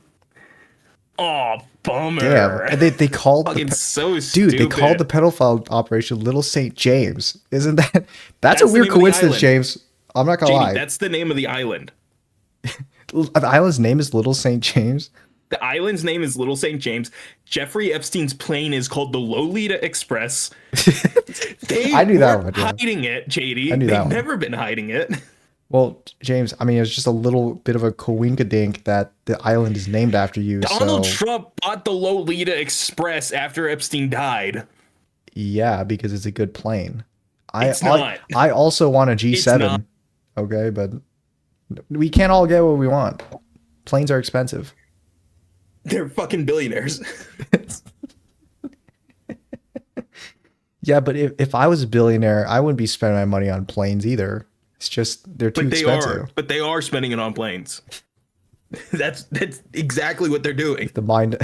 B: Oh, bummer.
A: Yeah, they called
B: fucking so stupid.
A: Dude, they called the pedophile operation Little St. James. Isn't that... That's a weird coincidence, James. I'm not gonna lie.
B: That's the name of the island.
A: The island's name is Little St. James?
B: The island's name is Little St. James. Jeffrey Epstein's plane is called the Lolita Express.
A: I knew that one.
B: Hiding it, JD.
A: I knew
B: They've never been hiding it.
A: Well, James, I mean, it's just a little bit of a coinkydink that the island is named after you.
B: Donald Trump bought the Lolita Express after Epstein died.
A: Yeah, because it's a good plane.
B: It's not.
A: I also want a G7. Okay, but we can't all get what we want. Planes are expensive.
B: They're fucking billionaires.
A: Yeah, but if I was a billionaire, I wouldn't be spending my money on planes either. It's just they're too expensive.
B: But they are spending it on planes. That's exactly what they're doing.
A: The mind.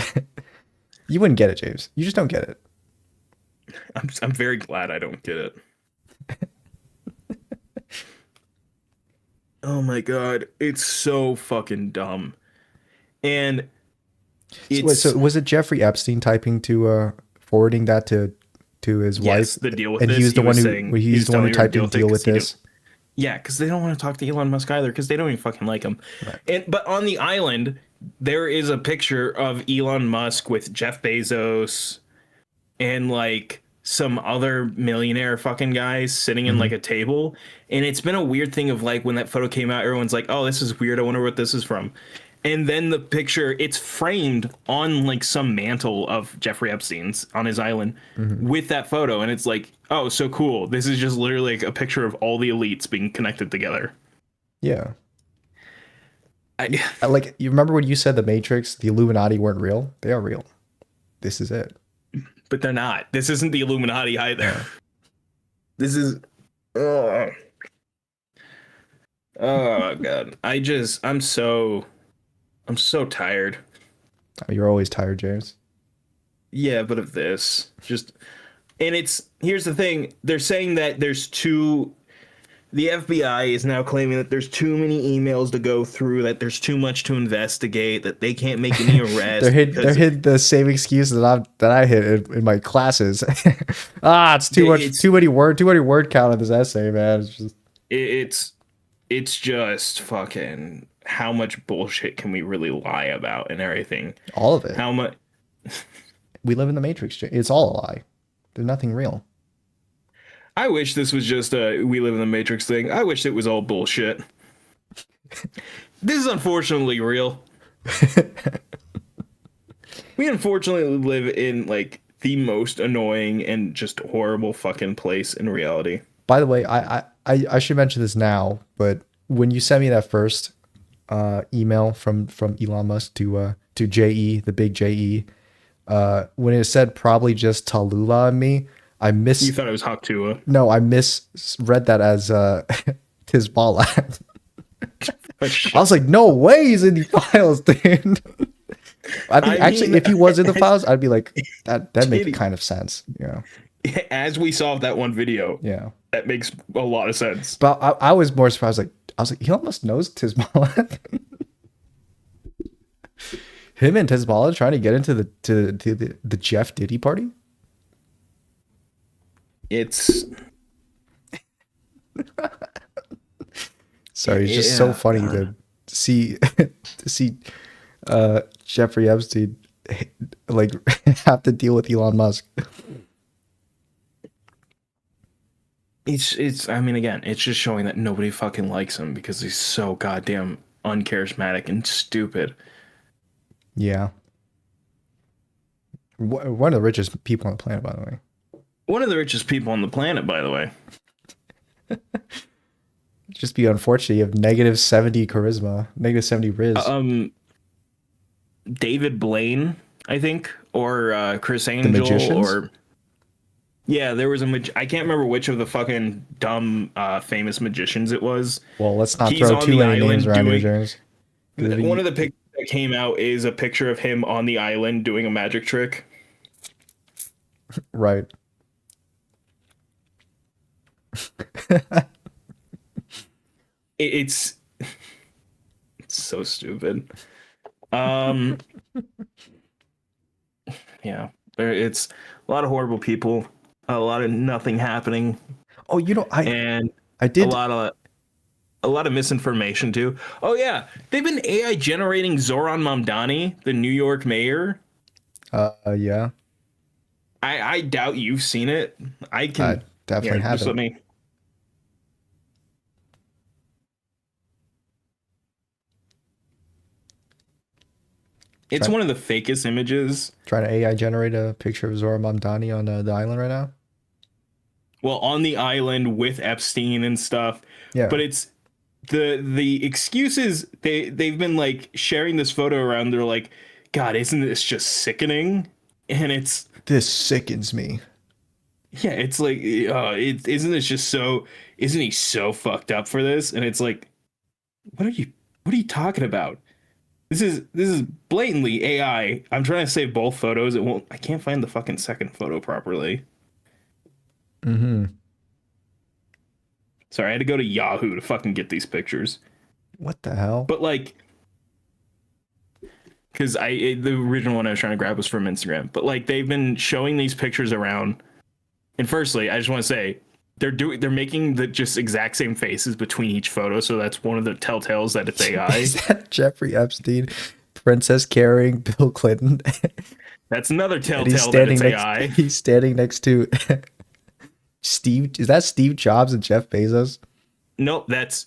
A: You wouldn't get it, James. You just don't get it.
B: I'm very glad I don't get it. Oh my god, it's so fucking dumb. And
A: so was it Jeffrey Epstein typing to forwarding that to his wife?
B: Yes, the deal with
A: and
B: this.
A: He was the one who typed in deal with this.
B: Yeah, because they don't want to talk to Elon Musk either, because they don't even fucking like him. Right. But on the island, there is a picture of Elon Musk with Jeff Bezos and like some other millionaire fucking guys sitting in like a table. And it's been a weird thing of like when that photo came out, everyone's like, oh, this is weird. I wonder what this is from. And then the picture, it's framed on like some mantle of Jeffrey Epstein's on his island with that photo. And it's like, oh, so cool. This is just literally like a picture of all the elites being connected together.
A: Yeah. Like, you remember when you said the Matrix, the Illuminati weren't real? They are real. This is it.
B: But they're not. This isn't the Illuminati either. This is... Oh God. I'm so tired.
A: You're always tired, James.
B: Yeah, but of this. Here's the thing. They're saying that the FBI is now claiming that there's too many emails to go through, that there's too much to investigate, that they can't make any arrests.
A: they're hitting the same excuse that I hit in my classes. It's too many word count in this essay, man.
B: It's just fucking how much bullshit can we really lie about and everything?
A: All of it.
B: How much?
A: We live in the Matrix. It's all a lie. They're nothing real.
B: I wish this was just a we live in the Matrix thing. I wish it was all bullshit. This is unfortunately real. We unfortunately live in like the most annoying and just horrible fucking place in reality.
A: By the way, I should mention this now, but when you sent me that first email from Elon Musk to JE, the big JE, when it said probably just Tallulah and me,
B: You thought it was Haktua.
A: No, I misread that as Tizbala. I was like, no way he's in the files, dude. I think actually, if he was in the files, I'd be like, that makes kind of sense. Yeah.
B: As we saw that one video,
A: yeah,
B: that makes a lot of sense.
A: But I was more surprised. I was like, he almost knows Tizbala. Him and Tizbala trying to get into the Jeff Diddy party.
B: It's
A: sorry, it's just so funny to see Jeffrey Epstein like have to deal with Elon Musk.
B: It's I mean, again, it's just showing that nobody fucking likes him because he's so goddamn uncharismatic and stupid.
A: Yeah. One of the richest people on the planet, by the way.
B: One of the richest people on the planet, by the way.
A: Just be unfortunate. You have -70 charisma, -70 riz.
B: David Blaine, I think, or Chris Angel, or yeah, there was I can't remember which of the fucking dumb famous magicians it was.
A: Well, let's not throw too many names around here.
B: One of the pictures that came out is a picture of him on the island doing a magic trick.
A: Right.
B: It's so stupid. Yeah, it's a lot of horrible people, a lot of nothing happening.
A: Oh, you know, I did
B: a lot of misinformation too. Oh yeah, they've been AI generating Zoran Mamdani, the New York mayor.
A: Yeah.
B: I doubt you've seen it. I can
A: definitely have
B: just
A: it.
B: Let me. It's one of the fakest images.
A: Trying to AI generate a picture of Zoran Mamdani on the island right now.
B: Well, on the island with Epstein and stuff.
A: Yeah.
B: But it's the excuses they've been like sharing this photo around. They're like, God, isn't this just sickening? And
A: this sickens me.
B: Yeah, it's like, isn't this just so? Isn't he so fucked up for this? And it's like, what are you talking about? This is blatantly AI. I'm trying to save both photos. I can't find the fucking second photo properly.
A: Mm-hmm.
B: Sorry, I had to go to Yahoo to fucking get these pictures.
A: What the hell?
B: But like, because the original one I was trying to grab was from Instagram. But like, they've been showing these pictures around. And firstly, I just want to say they're making the just exact same faces between each photo, so that's one of the telltales that it's AI.
A: Is that Jeffrey Epstein, Princess carrying Bill Clinton?
B: That's another telltale that it's AI.
A: He's standing next to Steve. Is that Steve Jobs and Jeff Bezos?
B: Nope, that's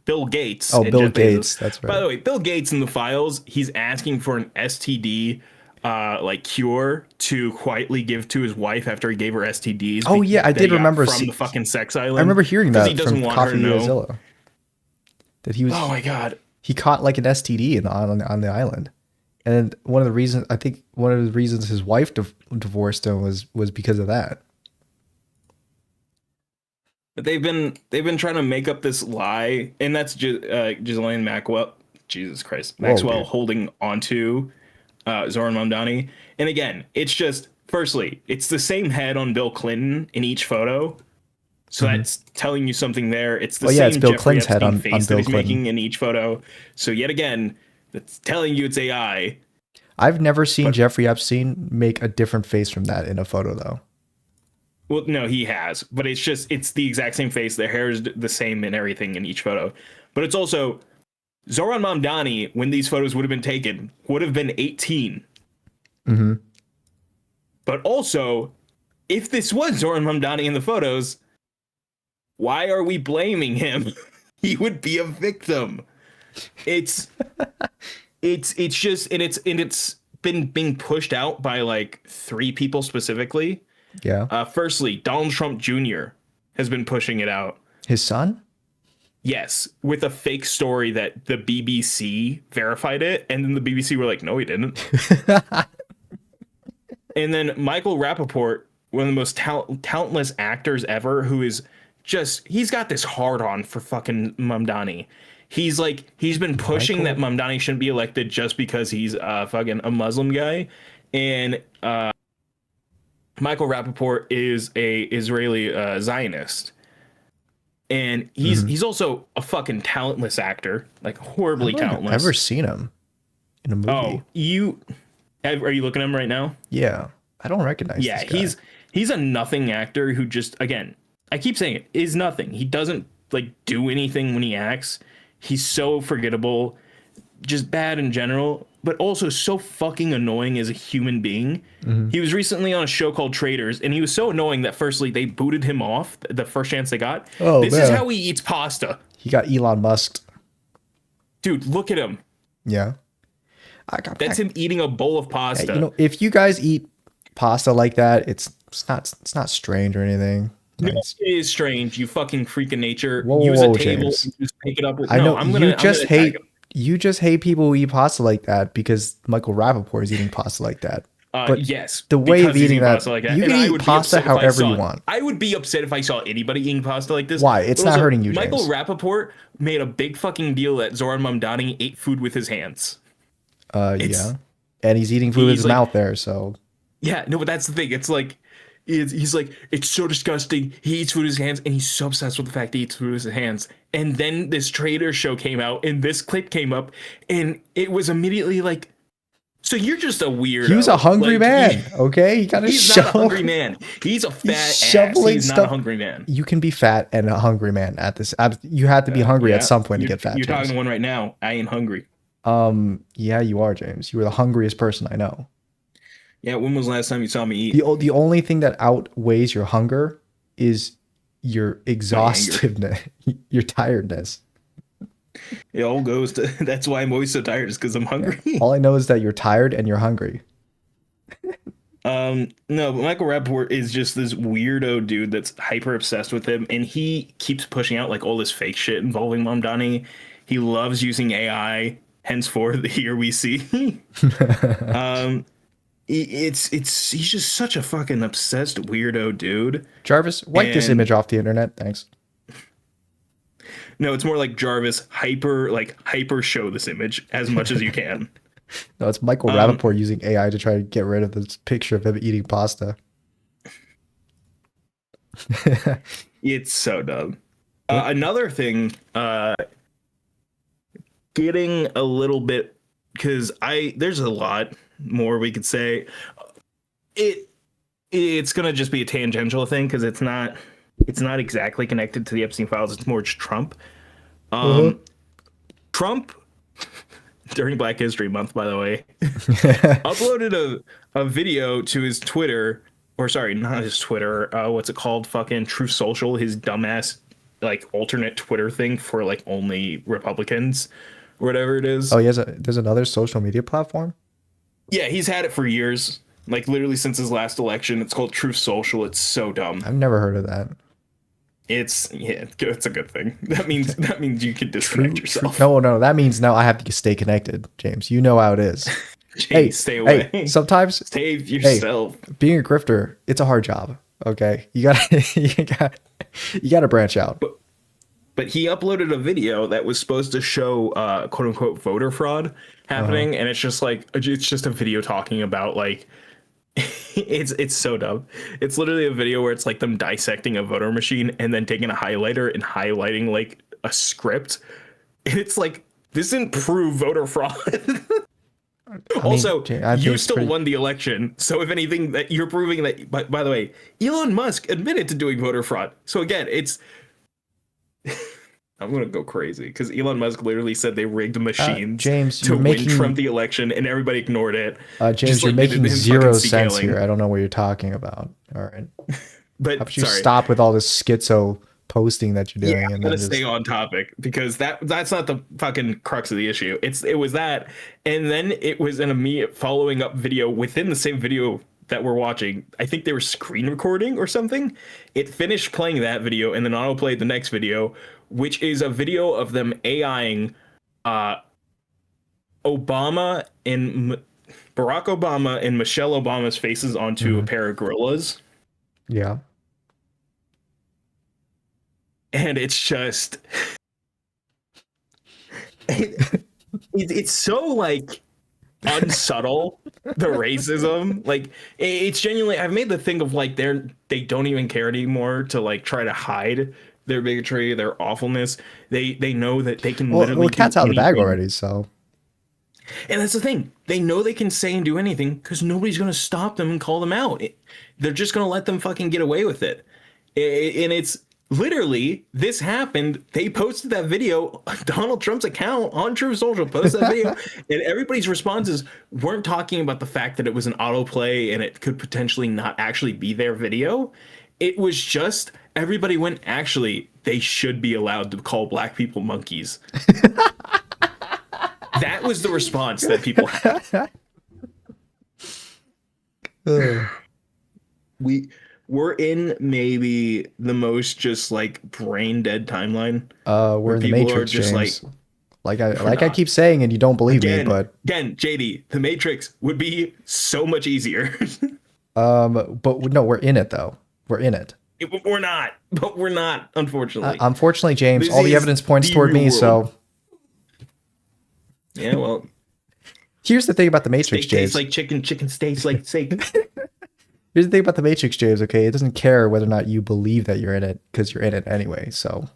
B: Bill Gates.
A: Oh, Bill Gates. That's right.
B: By the way, Bill Gates in the files, he's asking for an STD like cure to quietly give to his wife after he gave her STDs.
A: Oh yeah, I did remember
B: from the fucking sex island.
A: I remember hearing that
B: he doesn't want
A: Coffee
B: her to know.
A: Zilla. That he was.
B: Oh my god.
A: He caught like an STD on the island, and one of the reasons his wife divorced him was because of that.
B: But they've been trying to make up this lie, and that's Ghislaine Maxwell. Jesus Christ, Maxwell holding onto Zoran Mamdani. And again, it's just, firstly, it's the same head on Bill Clinton in each photo. So that's telling you something there. It's the same
A: Bill
B: Jeffrey
A: Clinton's
B: Epstein
A: head on
B: face
A: Bill
B: that he's
A: Clinton.
B: making in each photo. So yet again, that's telling you it's AI.
A: I've never seen Jeffrey Epstein make a different face from that in a photo, though.
B: Well, no, he has. But it's the exact same face. The hair is the same and everything in each photo. But it's also, Zoran Mamdani, when these photos would have been taken, would have been 18.
A: Mm-hmm.
B: But also, if this was Zoran Mamdani in the photos, why are we blaming him? He would be a victim. It's just, and it's been being pushed out by like 3 people specifically.
A: Yeah.
B: Firstly, Donald Trump Jr. has been pushing it out.
A: His son?
B: Yes, with a fake story that the BBC verified it, and then the BBC were like, no, he didn't. And then Michael Rappaport, one of the most talentless actors ever, who is just, he's got this hard on for fucking Mamdani. He's been pushing that Mamdani shouldn't be elected just because he's fucking a Muslim guy. And Michael Rappaport is a Israeli Zionist. And he's also a fucking talentless actor, like horribly talentless.
A: I've never seen him in a movie.
B: Oh, are you looking at him right now?
A: Yeah, I don't recognize.
B: Yeah, this guy. He's a nothing actor who just, again, I keep saying it, is nothing. He doesn't like do anything when he acts. He's so forgettable, just bad in general, but also so fucking annoying as a human being. Mm-hmm. He was recently on a show called Traitors, and he was so annoying that firstly they booted him off the first chance they got. Oh, this is how he eats pasta.
A: He got Elon Musked.
B: Dude, look at him.
A: Yeah.
B: That's him eating a bowl of pasta.
A: You know, if you guys eat pasta like that, it's not strange or anything.
B: No, it is strange. You fucking freak of nature.
A: Whoa,
B: use a table
A: James.
B: and just pick it up.
A: I know you just hate people who eat pasta like that because Michael Rappaport is eating pasta like that.
B: But yes,
A: the way of eating that, like that, you can eat pasta however you want.
B: I would be upset if I saw anybody eating pasta like this.
A: Why? It's not hurting you, James.
B: Michael Rappaport made a big fucking deal that Zoran Mamdani ate food with his hands.
A: Yeah, and he's eating food with his mouth there. So
B: yeah, no, but that's the thing. It's like he's like, it's so disgusting. He eats food with his hands, and he's so obsessed with the fact that he eats food with his hands. And then this Traitor show came out, and this clip came up, and it was immediately like, so you're just a weirdo.
A: He was a hungry man, okay? He got a
B: He's not a hungry man. He's a fat ass. He's not a hungry man.
A: You can be fat and a hungry man at this. You had to be hungry at some point to get fat.
B: You're talking to one right now. I ain't hungry.
A: Yeah, you are, James. You are the hungriest person I know.
B: Yeah, when was the last time you saw me eat?
A: The only thing that outweighs your hunger is your exhaustiveness, your tiredness.
B: It all goes to, that's why I'm always so tired, is because I'm hungry.
A: Yeah. All I know is that you're tired and you're hungry.
B: No, but Michael Rappaport is just this weirdo dude that's hyper obsessed with him, and he keeps pushing out like all this fake shit involving Mamdani. He loves using AI, henceforth, here we see. He's just such a fucking obsessed weirdo dude.
A: Jarvis, wipe this image off the internet, thanks.
B: No, it's more like Jarvis hyper show this image as much as you can.
A: No, it's Michael Rappaport using AI to try to get rid of this picture of him eating pasta.
B: It's so dumb. Another thing, getting a little bit, because there's a lot more we could say. It's gonna just be a tangential thing because it's not exactly connected to the Epstein files. It's more just Trump. Trump, during Black History Month, by the way, uploaded a video to his Twitter, or sorry, not his Twitter. What's it called? Fucking Truth Social, his dumbass like alternate Twitter thing for like only Republicans, or whatever it is.
A: Oh, there's another social media platform?
B: Yeah, he's had it for years. Like literally since his last election. It's called Truth Social. It's so dumb.
A: I've never heard of that.
B: It's a good thing. That means you can disconnect yourself.
A: No, that means now I have to stay connected, James. You know how it is.
B: Hey, stay away.
A: Hey, sometimes
B: save yourself.
A: Hey, being a grifter, it's a hard job. Okay, you gotta branch out.
B: But he uploaded a video that was supposed to show quote unquote voter fraud happening, and it's just a video talking about like it's so dumb. It's literally a video where it's like them dissecting a voter machine and then taking a highlighter and highlighting like a script. And it's like, this didn't prove voter fraud. Also, you still won the election. So if anything, that you're proving that, by the way, Elon Musk admitted to doing voter fraud. So again, I'm gonna go crazy because Elon Musk literally said they rigged machines
A: James,
B: to win Trump the election, and everybody ignored it.
A: James, you're making zero sense here. I don't know what you're talking about. All right,
B: but
A: how about you stop with all this schizo posting that you're doing?
B: Yeah, I'm gonna stay on topic because that's not the fucking crux of the issue. It was that, and then it was an immediate following up video within the same video that we're watching. I think they were screen recording or something. It finished playing that video and then auto played the next video, which is a video of them AIing Obama and Barack Obama and Michelle Obama's faces onto a pair of gorillas.
A: Yeah.
B: And it's just it's so like unsubtle, the racism. Like it's genuinely, I've made the thing of like they don't even care anymore to like try to hide their bigotry, their awfulness. They know that they can literally
A: the cat's out of the bag already, so.
B: And that's the thing. They know they can say and do anything because nobody's going to stop them and call them out. They're just going to let them fucking get away with it. And it's literally, this happened. They posted that video. Donald Trump's account on Truth Social posted that video. And everybody's responses weren't talking about the fact that it was an autoplay and it could potentially not actually be their video. It was just everybody went, actually, they should be allowed to call black people monkeys. That was the response that people had. We're in maybe the most just like brain dead timeline.
A: We're in the Matrix, just James. I keep saying, and you don't believe me, but
B: again, JD, the Matrix would be so much easier.
A: But no, we're in it though. We're in it.
B: We're not, unfortunately.
A: Unfortunately, James, all the evidence points toward me. So.
B: Yeah, well.
A: Here's the thing about the Matrix,
B: steak
A: James.
B: Tastes like chicken, chicken tastes like steak.
A: Here's the thing about the Matrix, James, okay? It doesn't care whether or not you believe that you're in it, because you're in it anyway, so.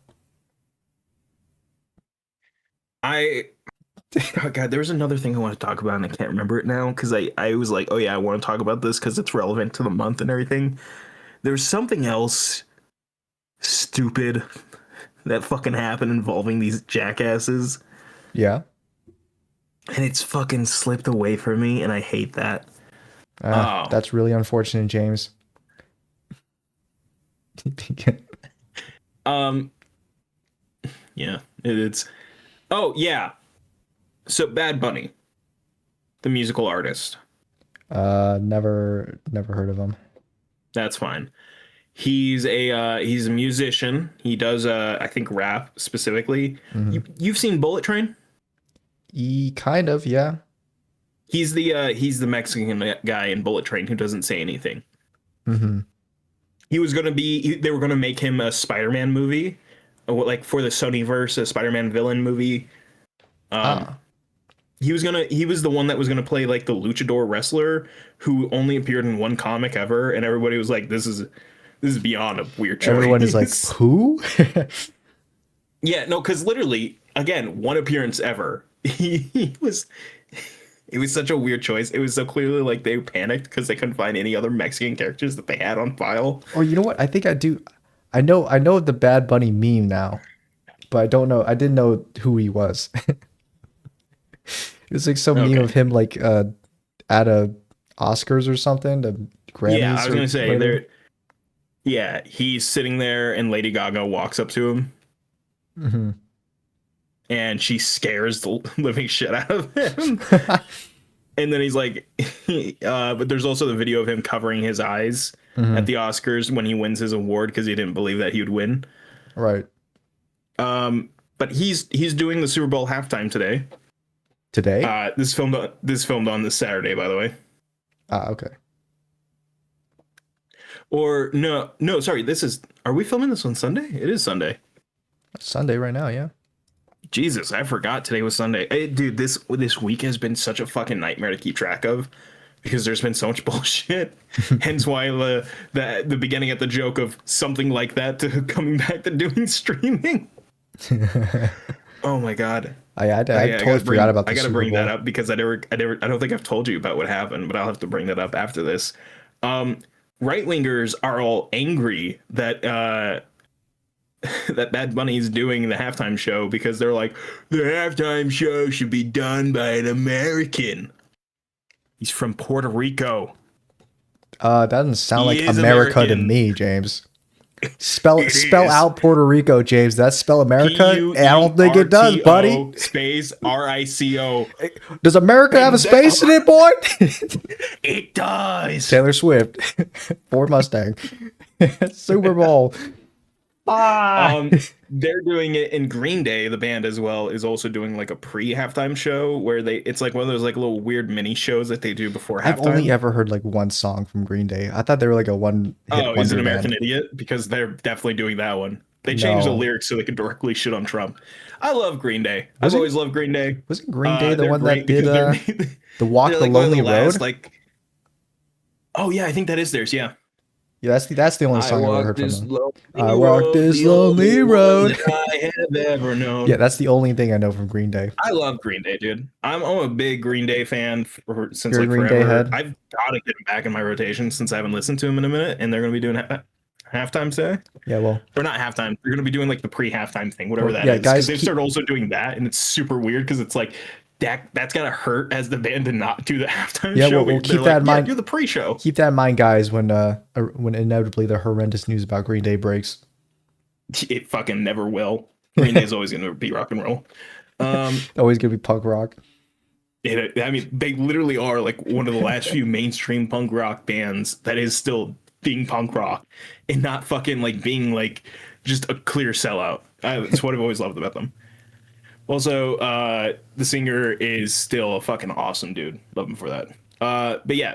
B: Oh God, there was another thing I want to talk about, and I can't remember it now, because I was like, oh yeah, I want to talk about this because it's relevant to the month and everything. There's something else stupid that fucking happened involving these jackasses.
A: Yeah.
B: And it's fucking slipped away from me, and I hate that.
A: That's really unfortunate, James.
B: Yeah, it's. Oh yeah. So Bad Bunny, the musical artist.
A: Never heard of him.
B: That's fine. He's a musician. He does I think rap specifically. You've seen Bullet Train?
A: Kind of, yeah.
B: He's the Mexican guy in Bullet Train who doesn't say anything. He was gonna be. They were gonna make him a Spider-Man movie, like for the Sonyverse, a Spider-Man villain movie. He was the one that was gonna play like the luchador wrestler who only appeared in one comic ever, and everybody was like, "This is beyond a weird choice."
A: Everyone is like, "Who?"
B: Yeah, no, because literally, again, one appearance ever. It was such a weird choice. It was so clearly like they panicked because they couldn't find any other Mexican characters that they had on file.
A: Oh, you know what? I think I do. I know the Bad Bunny meme now, but I don't know. I didn't know who he was. It was like some meme of him like at a Oscars or something, the Grammys.
B: Yeah, I was gonna say there. Yeah, he's sitting there and Lady Gaga walks up to him. And she scares the living shit out of him. And then he's like, but there's also the video of him covering his eyes at the Oscars when he wins his award because he didn't believe that he would win.
A: Right.
B: But he's doing the Super Bowl halftime today.
A: Today?
B: This filmed on this Saturday, by the way.
A: Okay.
B: Or no, sorry. Are we filming this on Sunday? It is Sunday.
A: Sunday right now, yeah.
B: Jesus, I forgot today was Sunday. Dude, this week has been such a fucking nightmare to keep track of because there's been so much bullshit. Hence why the beginning at the joke of something like that to coming back to doing streaming. Oh my God. I totally forgot about this. I gotta bring that up because I don't think I've told you about what happened, but I'll have to bring that up after this. Right-wingers are all angry that that Bad Bunny is doing the halftime show because they're like, the halftime show should be done by an American. He's from Puerto Rico.
A: That doesn't sound
B: He
A: like
B: is
A: America to
B: American.
A: me, James. Spell
B: It
A: out Puerto Rico, James. That spell America? I don't think it does, buddy.
B: Space RICO.
A: Does America have a space in it, boy?
B: It does.
A: Taylor Swift, Ford Mustang, Super Bowl.
B: They're doing it in Green Day. The band as well is also doing like a pre-halftime show where it's like one of those like little weird mini shows that they do before halftime.
A: I've only ever heard like one song from Green Day. I thought they were like a one hit wonder
B: is it American
A: band.
B: Idiot? Because they're definitely doing that one. They changed the lyrics so they could directly shit on Trump. I love Green Day. I've always loved Green Day.
A: Wasn't Green Day the one that did the Walk the Lonely Road?
B: Like, oh yeah, I think that is theirs. Yeah.
A: Yeah, that's the only song I've ever heard from them.
B: I walked this lonely road I have ever known.
A: Yeah, that's the only thing I know from Green Day.
B: I love Green Day, dude. I'm a big Green Day fan since
A: You're
B: like
A: Green
B: forever.
A: Day head?
B: I've got to get them back in my rotation since I haven't listened to them in a minute, and they're going to be doing halftime today.
A: Yeah, well,
B: or not halftime. They're going to be doing like the pre-halftime thing, whatever that is.
A: Guys,
B: they've started also doing that, and it's super weird because it's like that's gotta hurt as the band to not do the halftime show.
A: Yeah, we'll keep that in mind.
B: Do the pre-show.
A: Keep that in mind, guys, when inevitably the horrendous news about Green Day breaks.
B: It fucking never will. Green Day is always going to be rock and roll.
A: Always going to be punk rock.
B: I mean, they literally are like one of the last few mainstream punk rock bands that is still being punk rock and not fucking like being like just a clear sellout. It's what I've always loved about them. Also, the singer is still a fucking awesome dude. Love him for that. But yeah,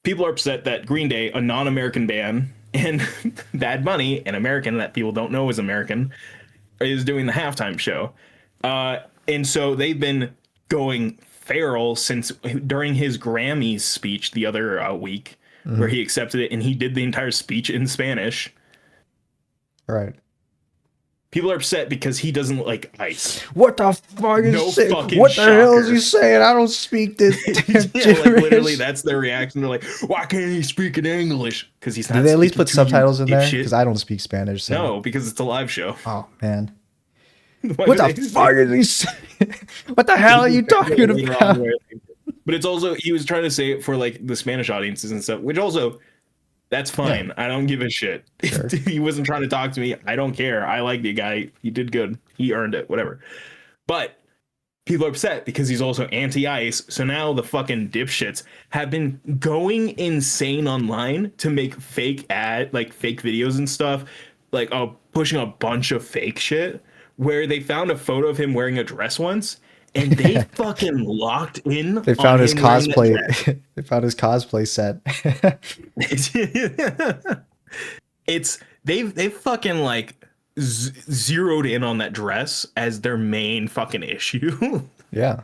B: people are upset that Green Day, a non-American band, and Bad Bunny, an American that people don't know is American, is doing the halftime show. And so they've been going feral since during his Grammys speech the other week, where he accepted it and he did the entire speech in Spanish.
A: Right.
B: People are upset because he doesn't like ice.
A: What the fuck is
B: no
A: saying?
B: fucking
A: What the
B: shocker.
A: hell is he saying? I don't speak this.
B: Yeah, like literally, that's their reaction. They're like, "Why can't he speak in English?" Because he's not.
A: Do they at least put subtitles in there? Because I don't speak Spanish. So.
B: No, because it's a live show.
A: Oh man. What the fuck is he saying? What the hell are you talking about?
B: But it's also he was trying to say it for like the Spanish audiences and stuff, which also. That's fine. Yeah. I don't give a shit. Sure. He wasn't trying to talk to me. I don't care. I like the guy. He did good. He earned it. Whatever. But people are upset because he's also anti-ice. So now the fucking dipshits have been going insane online to make fake videos and stuff. Like pushing a bunch of fake shit where they found a photo of him wearing a dress once. And they fucking locked in.
A: They found his cosplay. They found his cosplay set.
B: They've fucking like zeroed in on that dress as their main fucking issue.
A: Yeah.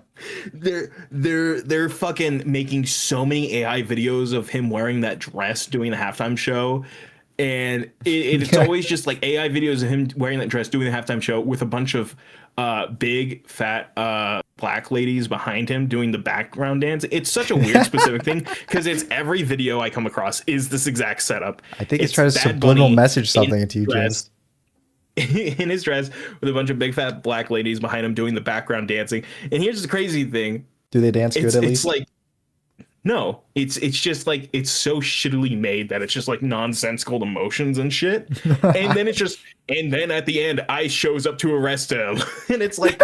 B: They're fucking making so many AI videos of him wearing that dress doing the halftime show. And it's always just like AI videos of him wearing that dress doing the halftime show with a bunch of big fat black ladies behind him doing the background dance. It's such a weird specific thing because it's every video I come across is this exact setup.
A: I think it's trying to subliminal message something to you, James.
B: In his dress with a bunch of big fat black ladies behind him doing the background dancing. And here's the crazy thing.
A: Do they dance good at least?
B: It's like no, it's just like it's so shittily made that it's just like nonsensical emotions and shit. And then at the end, ICE shows up to arrest him. And it's like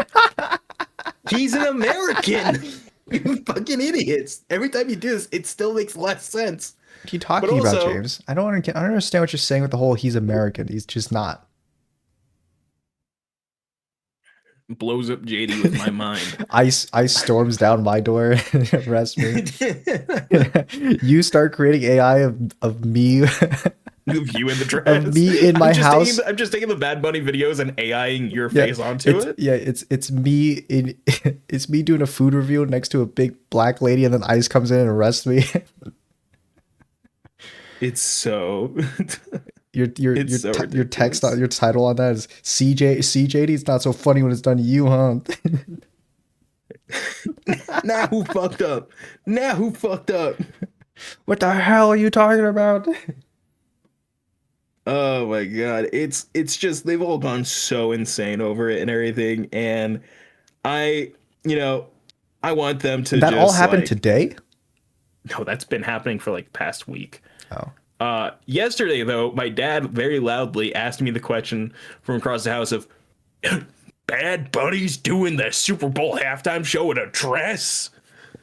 B: he's an American. You fucking idiots. Every time you do this, it still makes less sense.
A: What are you talking about, James? I don't understand what you're saying with the whole he's American. He's just not.
B: Blows up JD with my mind.
A: Ice storms down my door and arrests me. You start creating AI of me.
B: Of you in the dress.
A: Of me in my house.
B: I'm just taking the Bad Bunny videos and AIing your face onto it.
A: Yeah, it's me it's me doing a food review next to a big black lady, and then ICE comes in and arrests me.
B: It's so
A: your text on your title on that is CJD's not so funny when it's done to you, huh?
B: Now who fucked up? What
A: the hell are you talking about?
B: Oh my god, it's just they've all gone so insane over it and everything, and I, you know, I want them to
A: That all
B: just
A: happened
B: like,
A: today?
B: no, that's been happening for like the past week.
A: Oh.
B: Yesterday though, my dad very loudly asked me the question from across the house of, Bad Bunny's doing the Super Bowl halftime show in a dress.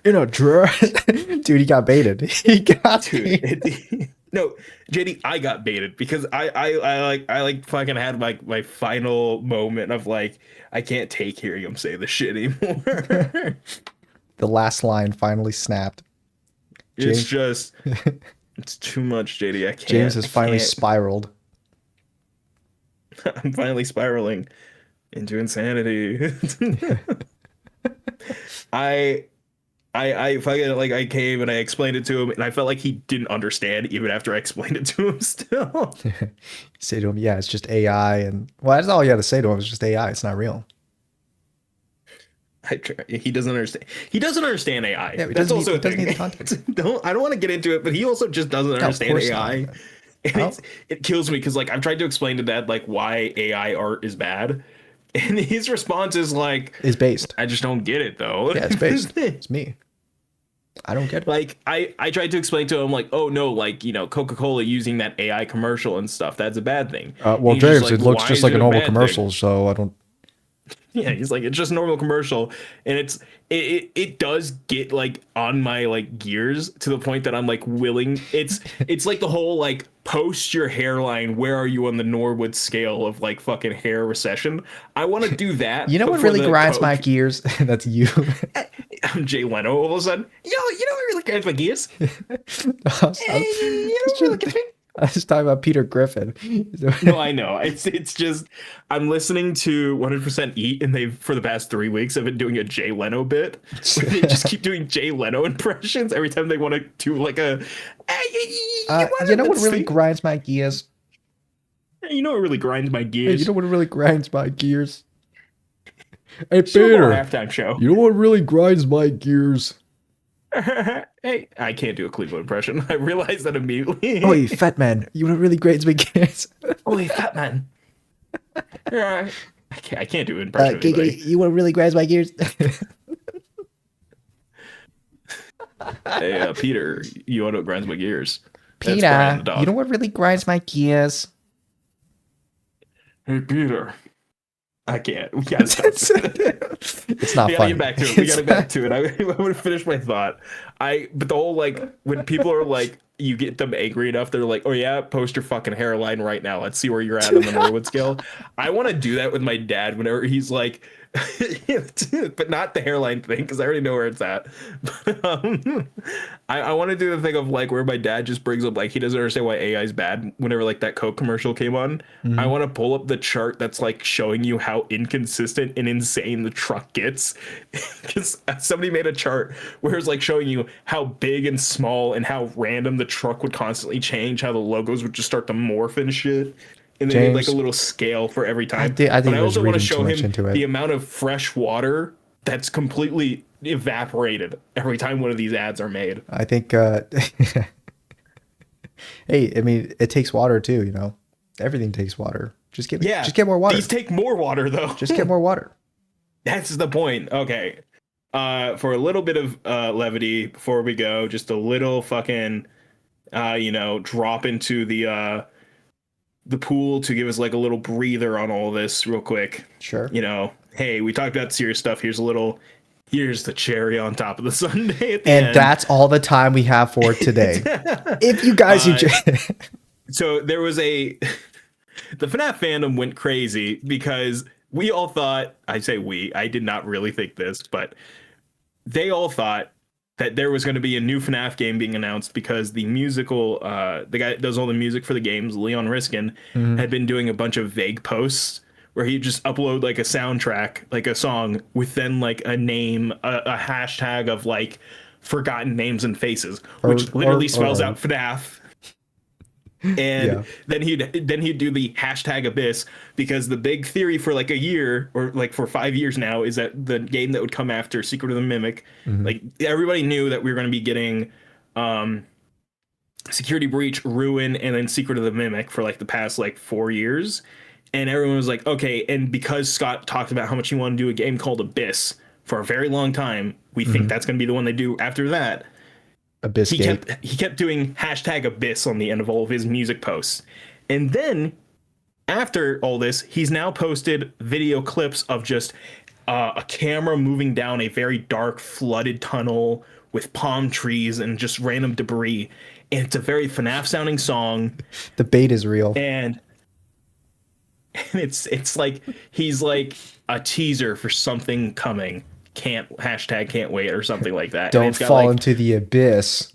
A: In a dress? Dude, he got baited. He got baited.
B: No, JD, I got baited because I fucking had my final moment of like, I can't take hearing him say the shit anymore.
A: The last line finally snapped.
B: It's just, it's too much, JD. I can't.
A: James has finally spiraled.
B: I'm finally spiraling into insanity. I I fucking like I came and I explained it to him and I felt like he didn't understand even after I explained it to him still.
A: Say to him, yeah, it's just AI, and well, that's all you had to say to him. It's just AI. It's not real.
B: He doesn't understand. He doesn't understand AI.
A: Yeah,
B: that's also
A: a thing. Need the context.
B: I don't want to get into it, but he also just doesn't understand AI. And it kills me because like I've tried to explain to Dad like why AI art is bad, and his response is like,
A: "Is based."
B: I just don't get it though.
A: Yeah, it's based. It's me. I don't get it.
B: Like I tried to explain to him like, oh no, like Coca-Cola using that AI commercial and stuff, that's a bad thing.
A: Well, James, like, it looks just like a normal commercial, so I don't.
B: Yeah, he's like, it's just a normal commercial, and it does get like on my like gears to the point that I'm like willing. It's like the whole like post your hairline. Where are you on the Norwood scale of like fucking hair recession? I want to do that.
A: You know what really grinds my gears? That's you.
B: I'm Jay Leno all of a sudden. You know what really grinds my gears? You know what really gets me?
A: I was talking about Peter Griffin.
B: No, I know. It's just I'm listening to 100% Eat, and they've for the past 3 weeks have been doing a Jay Leno bit. Where they just keep doing Jay Leno impressions every time they want to do like a.
A: You know what really grinds my gears?
B: You know what really grinds my gears?
A: Hey, you know what really grinds my gears? Hey,
B: Peter. Halftime show.
A: You know what really grinds my gears?
B: Hey, I can't do a Cleveland impression. I realized that immediately.
A: Oh, you fat man. You know what really grinds my gears?
B: Oh, you fat man. I can't do an impression.
A: You want really grinds my gears?
B: Hey, Peter, you want to grinds my gears?
A: Peter, you know what really grinds my gears?
B: Hey, Peter. I can't. We gotta stop.
A: It's not funny.
B: We gotta get back to it. I want to finish my thought. But the whole like when people are like, you get them angry enough, they're like, oh yeah, post your fucking hairline right now. Let's see where you're at on the Norwood scale. I want to do that with my dad whenever he's like, but not the hairline thing because I already know where it's at. But, I want to do the thing of like where my dad just brings up like he doesn't understand why AI is bad. Whenever like that Coke commercial came on, I want to pull up the chart that's like showing you how inconsistent and insane the truck gets. Because somebody made a chart where it's like showing you how big and small and how random the truck would constantly change, how the logos would just start to morph and shit. And they made like a little scale for every time.
A: I think
B: I also want to show him
A: the
B: amount of fresh water that's completely evaporated every time one of these ads are made.
A: I think, hey, I mean, it takes water too, you know? Everything takes water. Just get more water.
B: These take more water though.
A: Just get more water.
B: That's the point. Okay. For a little bit of levity before we go, just a little fucking, drop into the pool to give us like a little breather on all this real quick.
A: Sure.
B: Hey, we talked about serious stuff. Here's the cherry on top of the sundae at the
A: end.
B: And
A: that's all the time we have for today. If you guys enjoy.
B: So there was the FNAF fandom went crazy because we all thought, I say we, I did not really think this, but they all thought that there was going to be a new FNAF game being announced because the musical, the guy that does all the music for the games, Leon Riskin, had been doing a bunch of vague posts where he'd just upload like a soundtrack, like a song with then like a name, a hashtag of like forgotten names and faces, which literally spells out FNAF. And then he'd do the hashtag Abyss because the big theory for like a year or like for 5 years now is that the game that would come after Secret of the Mimic, like everybody knew that we were going to be getting Security Breach, Ruin, and then Secret of the Mimic for like the past like 4 years. And everyone was like, okay. And because Scott talked about how much he wanted to do a game called Abyss for a very long time, we think that's going to be the one they do after that.
A: Abyss
B: he kept doing hashtag Abyss on the end of all of his music posts. And then after all this, he's now posted video clips of just a camera moving down a very dark, flooded tunnel with palm trees and just random debris. And it's a very FNAF sounding song.
A: The bait is real.
B: And it's like he's like a teaser for something coming. Can't wait or something like that.
A: Don't fall into the abyss.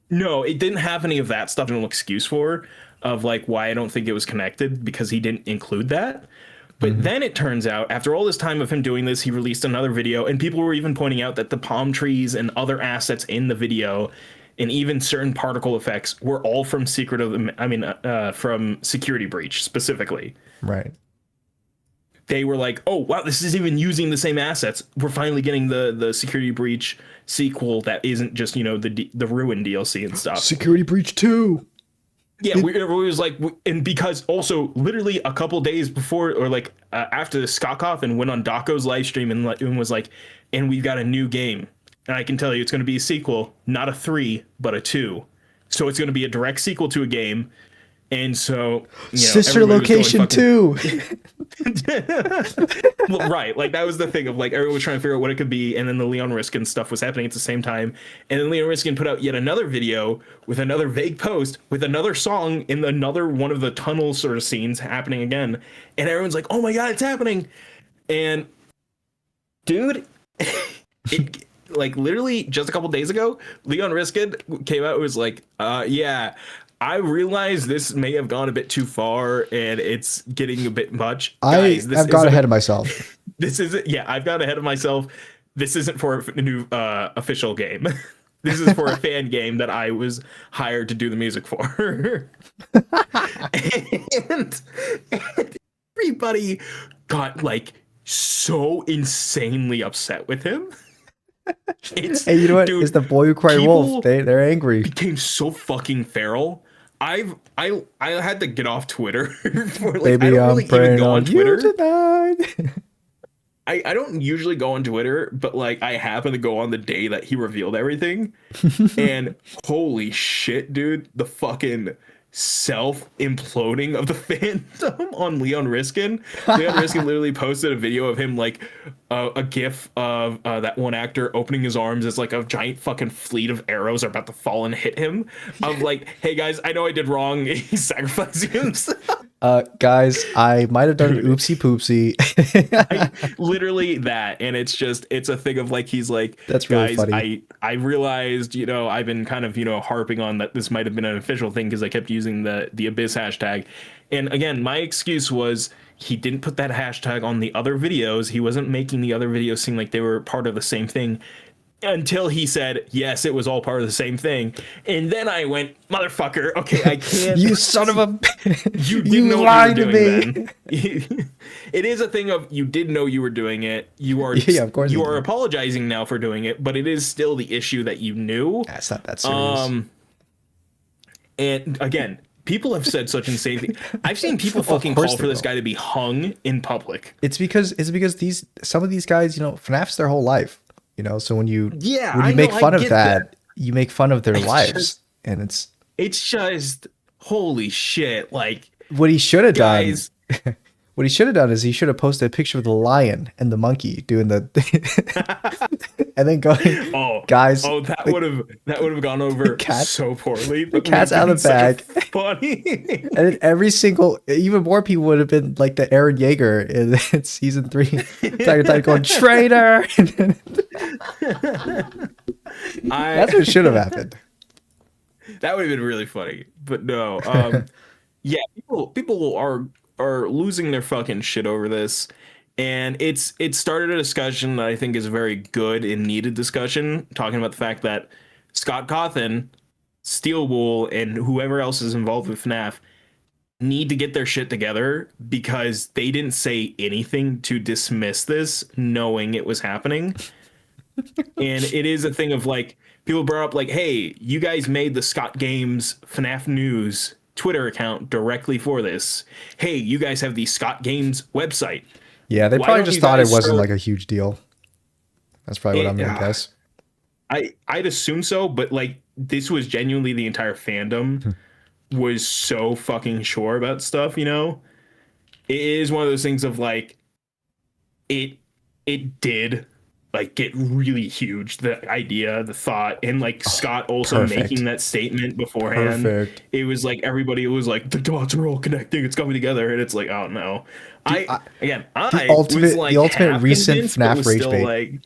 B: No, it didn't have any of that stuff. No excuse for of like why I don't think it was connected, because he didn't include that. But then it turns out, after all this time of him doing this, he released another video, and people were even pointing out that the palm trees and other assets in the video, and even certain particle effects, were all from from Security Breach specifically.
A: Right.
B: They were like, oh, wow, this is even using the same assets. We're finally getting the Security Breach sequel that isn't just, the Ruin DLC and stuff.
A: Security Breach 2.
B: Yeah, it was like, and because also literally a couple days before, or like after the Scott Cawthon went on Daco's live stream and was like, and we've got a new game. And I can tell you it's going to be a sequel, not a 3, but a 2. So it's going to be a direct sequel to a game. And so,
A: Sister Location 2.
B: Well, right. Like, that was the thing of like, everyone was trying to figure out what it could be. And then the Leon Riskin stuff was happening at the same time. And then Leon Riskin put out yet another video with another vague post with another song in another one of the tunnel sort of scenes happening again. And everyone's like, oh my God, it's happening. And dude, it, like literally just a couple days ago, Leon Riskin came out and was like, yeah, I realize this may have gone a bit too far and it's getting a bit much.
A: Guys, I've got ahead of myself.
B: This isn't, yeah, I've got ahead of myself. This isn't for a new official game. This is for a fan game that I was hired to do the music for. and everybody got like so insanely upset with him.
A: Hey, you know what? Dude, it's the boy who cried wolf. They're angry.
B: Became so fucking feral. I had to get off Twitter for like,
A: Baby,
B: I don't really even go on Twitter.
A: Tonight.
B: I don't usually go on Twitter, but like I happen to go on the day that he revealed everything. And holy shit, dude, the fucking self-imploding of the fandom on Leon Riskin. Leon Riskin literally posted a video of him like a gif of that one actor opening his arms as like a giant fucking fleet of arrows are about to fall and hit him. Of like, hey guys, I know I did wrong. He's sacrificing himself.
A: Guys, I might have done an oopsie poopsie.
B: Literally that, and it's a thing of like, he's like,
A: that's really
B: guys,
A: funny.
B: I realized, I've been kind of, harping on that this might have been an official thing because I kept using the Abyss hashtag. And again, my excuse was he didn't put that hashtag on the other videos. He wasn't making the other videos seem like they were part of the same thing. Until he said, yes, it was all part of the same thing. And then I went, motherfucker, okay, I can't.
A: You son of a...
B: You didn't know what you were doing then. It is a thing of you did know you were doing it. You are,
A: yeah, of course
B: you are apologizing now for doing it, but it is still the issue that you knew.
A: That's not that serious.
B: And again, people have said such insane things. I've seen people fucking call for this guy to be hung in public.
A: It's because some of these guys, FNAF's their whole life. So when you make fun of that, you make fun of their lives, and it's
B: just holy shit. Like
A: what he should have done. What he should have done is he should have posted a picture of the lion and the monkey doing the, and then going, guys.
B: Oh, that would have gone over so poorly.
A: The cat's out of the bag.
B: Funny.
A: And then even more people would have been like the Aaron Yeager in season 3, entire time going traitor. That's what should have happened.
B: That would have been really funny, but no. Yeah, people are losing their fucking shit over this, and it started a discussion that I think is a very good and needed discussion, talking about the fact that Scott Cawthon, Steel Wool, and whoever else is involved with FNAF need to get their shit together, because they didn't say anything to dismiss this knowing it was happening. And it is a thing of like, people brought up like, hey, you guys made the Scott Games FNAF News Twitter account directly for this. Hey, you guys have the Scott Games website.
A: Yeah, they
B: Why
A: probably
B: don't
A: just
B: you
A: thought it
B: guys
A: wasn't
B: start-
A: like a huge deal. That's probably what I'm gonna guess.
B: I'd assume so, but like this was genuinely the entire fandom was so fucking sure about stuff, you know? It is one of those things of like it did like get really huge, the idea, the thought, and like Scott also making that statement beforehand.
A: Perfect.
B: It was like everybody was like the dots are all connecting, it's coming together, and it's like, oh no.
A: Dude,
B: The
A: ultimate recent FNAF rage bait.
B: like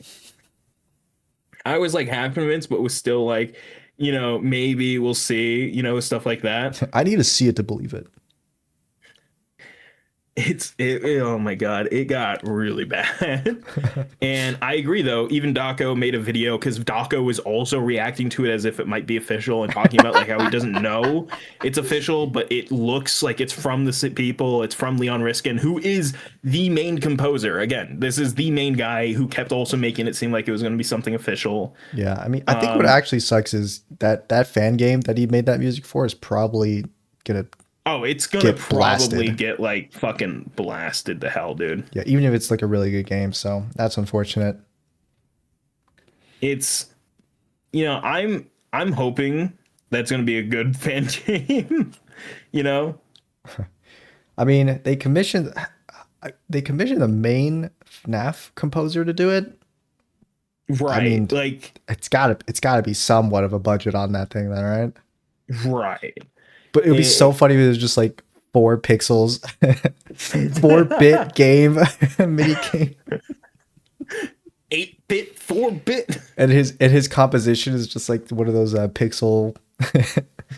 B: I was like half convinced, but was still like, you know, maybe we'll see, you know, stuff like that.
A: I need to see it to believe it.
B: Oh my god, it got really bad. And I agree though, even Daco made a video because Daco was also reacting to it as if it might be official and talking about like how he doesn't know it's official, but it looks like it's from the people, it's from Leon Riskin, who is the main composer. Again, this is the main guy who kept also making it seem like it was going to be something official.
A: Yeah, I mean, I think what actually sucks is that fan game that he made that music for is probably gonna
B: it's gonna probably get like fucking blasted to hell, dude.
A: Yeah, even if it's like a really good game, so that's unfortunate.
B: It's, you know, I'm hoping that's gonna be a good fan game. You know,
A: I mean, they commissioned the main FNAF composer to do it.
B: Right.
A: I mean,
B: like
A: it's gotta be somewhat of a budget on that thing, then, right?
B: Right.
A: But it would be so funny if it was just like 4 pixels, 4-bit game, mini game,
B: 8-bit, 4-bit,
A: and his composition is just like one of those pixel.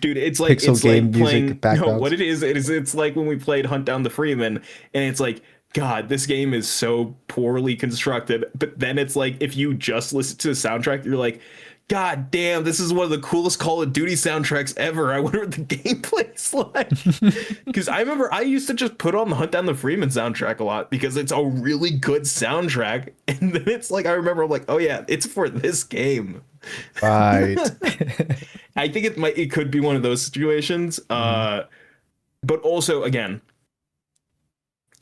B: Dude, it's like
A: pixel
B: it's
A: game
B: like
A: music
B: playing.
A: backgrounds.
B: No, what it's like when we played Hunt Down the Freeman, and it's like, God, this game is so poorly constructed. But then it's like if you just listen to the soundtrack, you're like, God damn, this is one of the coolest Call of Duty soundtracks ever. I wonder what the gameplay's like. Because I remember I used to just put on the Hunt Down the Freeman soundtrack a lot because it's a really good soundtrack. And then it's like, I remember I'm like, oh yeah, it's for this game.
A: Right.
B: I think it could be one of those situations. But also, again,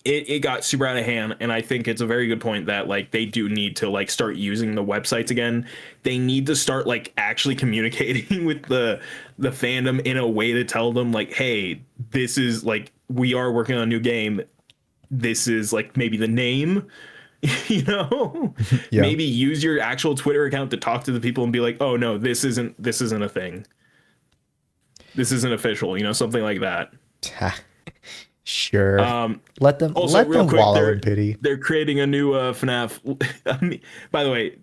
B: it got super out of hand, and I think it's a very good point that like they do need to like start using the websites again. They need to start like actually communicating with the fandom in a way to tell them like, hey, this is like, we are working on a new game. This is like maybe the name, you know.
A: Yeah.
B: Maybe use your actual Twitter account to talk to the people and be like, oh no, this isn't a thing. This isn't official, you know, something like that.
A: Sure. Let them wallow in pity.
B: They're creating a new FNAF. I mean, by the way,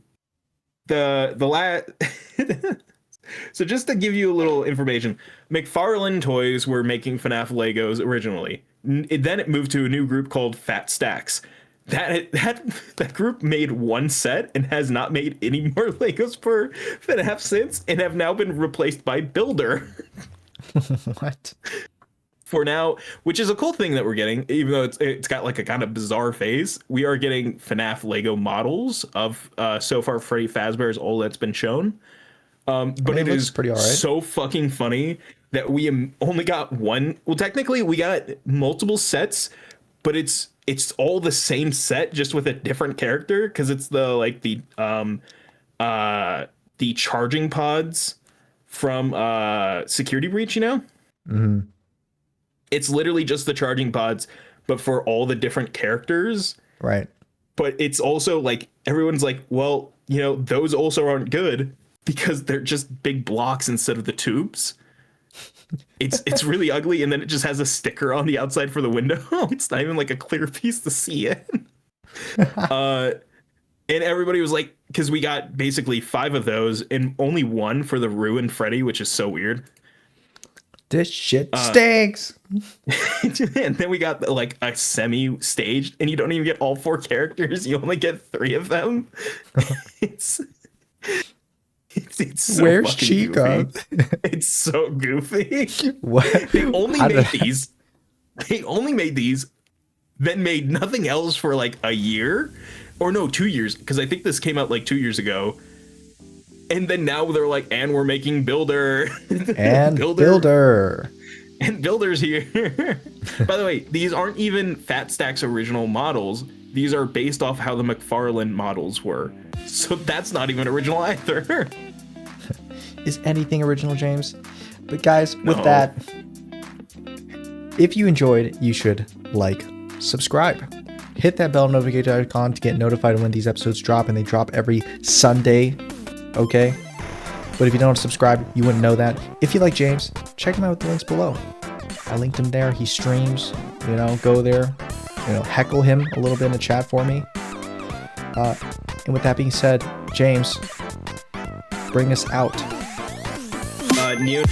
B: so just to give you a little information, McFarlane Toys were making FNAF Legos originally. Then it moved to a new group called Fat Stacks. That group made one set and has not made any more Legos for FNAF since, and have now been replaced by Builder.
A: What?
B: For now, which is a cool thing that we're getting, even though it's got like a kind of bizarre phase. We are getting FNAF Lego models of so far Freddy Fazbear's all that's been shown. But it is
A: pretty all right.
B: So fucking funny that we only got one. Well, technically we got multiple sets, but it's all the same set just with a different character because it's the charging pods from Security Breach, you know?
A: Mm-hmm.
B: It's literally just the charging pods, but for all the different characters.
A: Right.
B: But it's also like, everyone's like, well, you know, those also aren't good because they're just big blocks instead of the tubes. It's really ugly, and then it just has a sticker on the outside for the window. It's not even like a clear piece to see it. And everybody was like, because we got basically 5 of those and only 1 for the ruined Freddy, which is so weird.
A: This shit stinks.
B: And then we got like a semi-staged, and you don't even get all 4 characters. You only get 3 of them. It's so
A: Where's Chica?
B: Goofy. It's so goofy.
A: What?
B: They only made these, then made nothing else for like a year, or no, 2 years, because I think this came out like 2 years ago. And then now they're like, and we're making Builder.
A: And Builder.
B: And Builder's here. By the way, these aren't even Fat Stack's original models. These are based off how the McFarlane models were. So that's not even original either.
A: Is anything original, James? But guys, with that, if you enjoyed, you should like, subscribe. Hit that bell notification icon to get notified when these episodes drop, and they drop every Sunday, okay? But if you don't subscribe, you wouldn't know that. If you like James, check him out with the links below. I linked him there. He streams, go there, heckle him a little bit in the chat for me. And with that being said, James, bring us out.
B: Neo.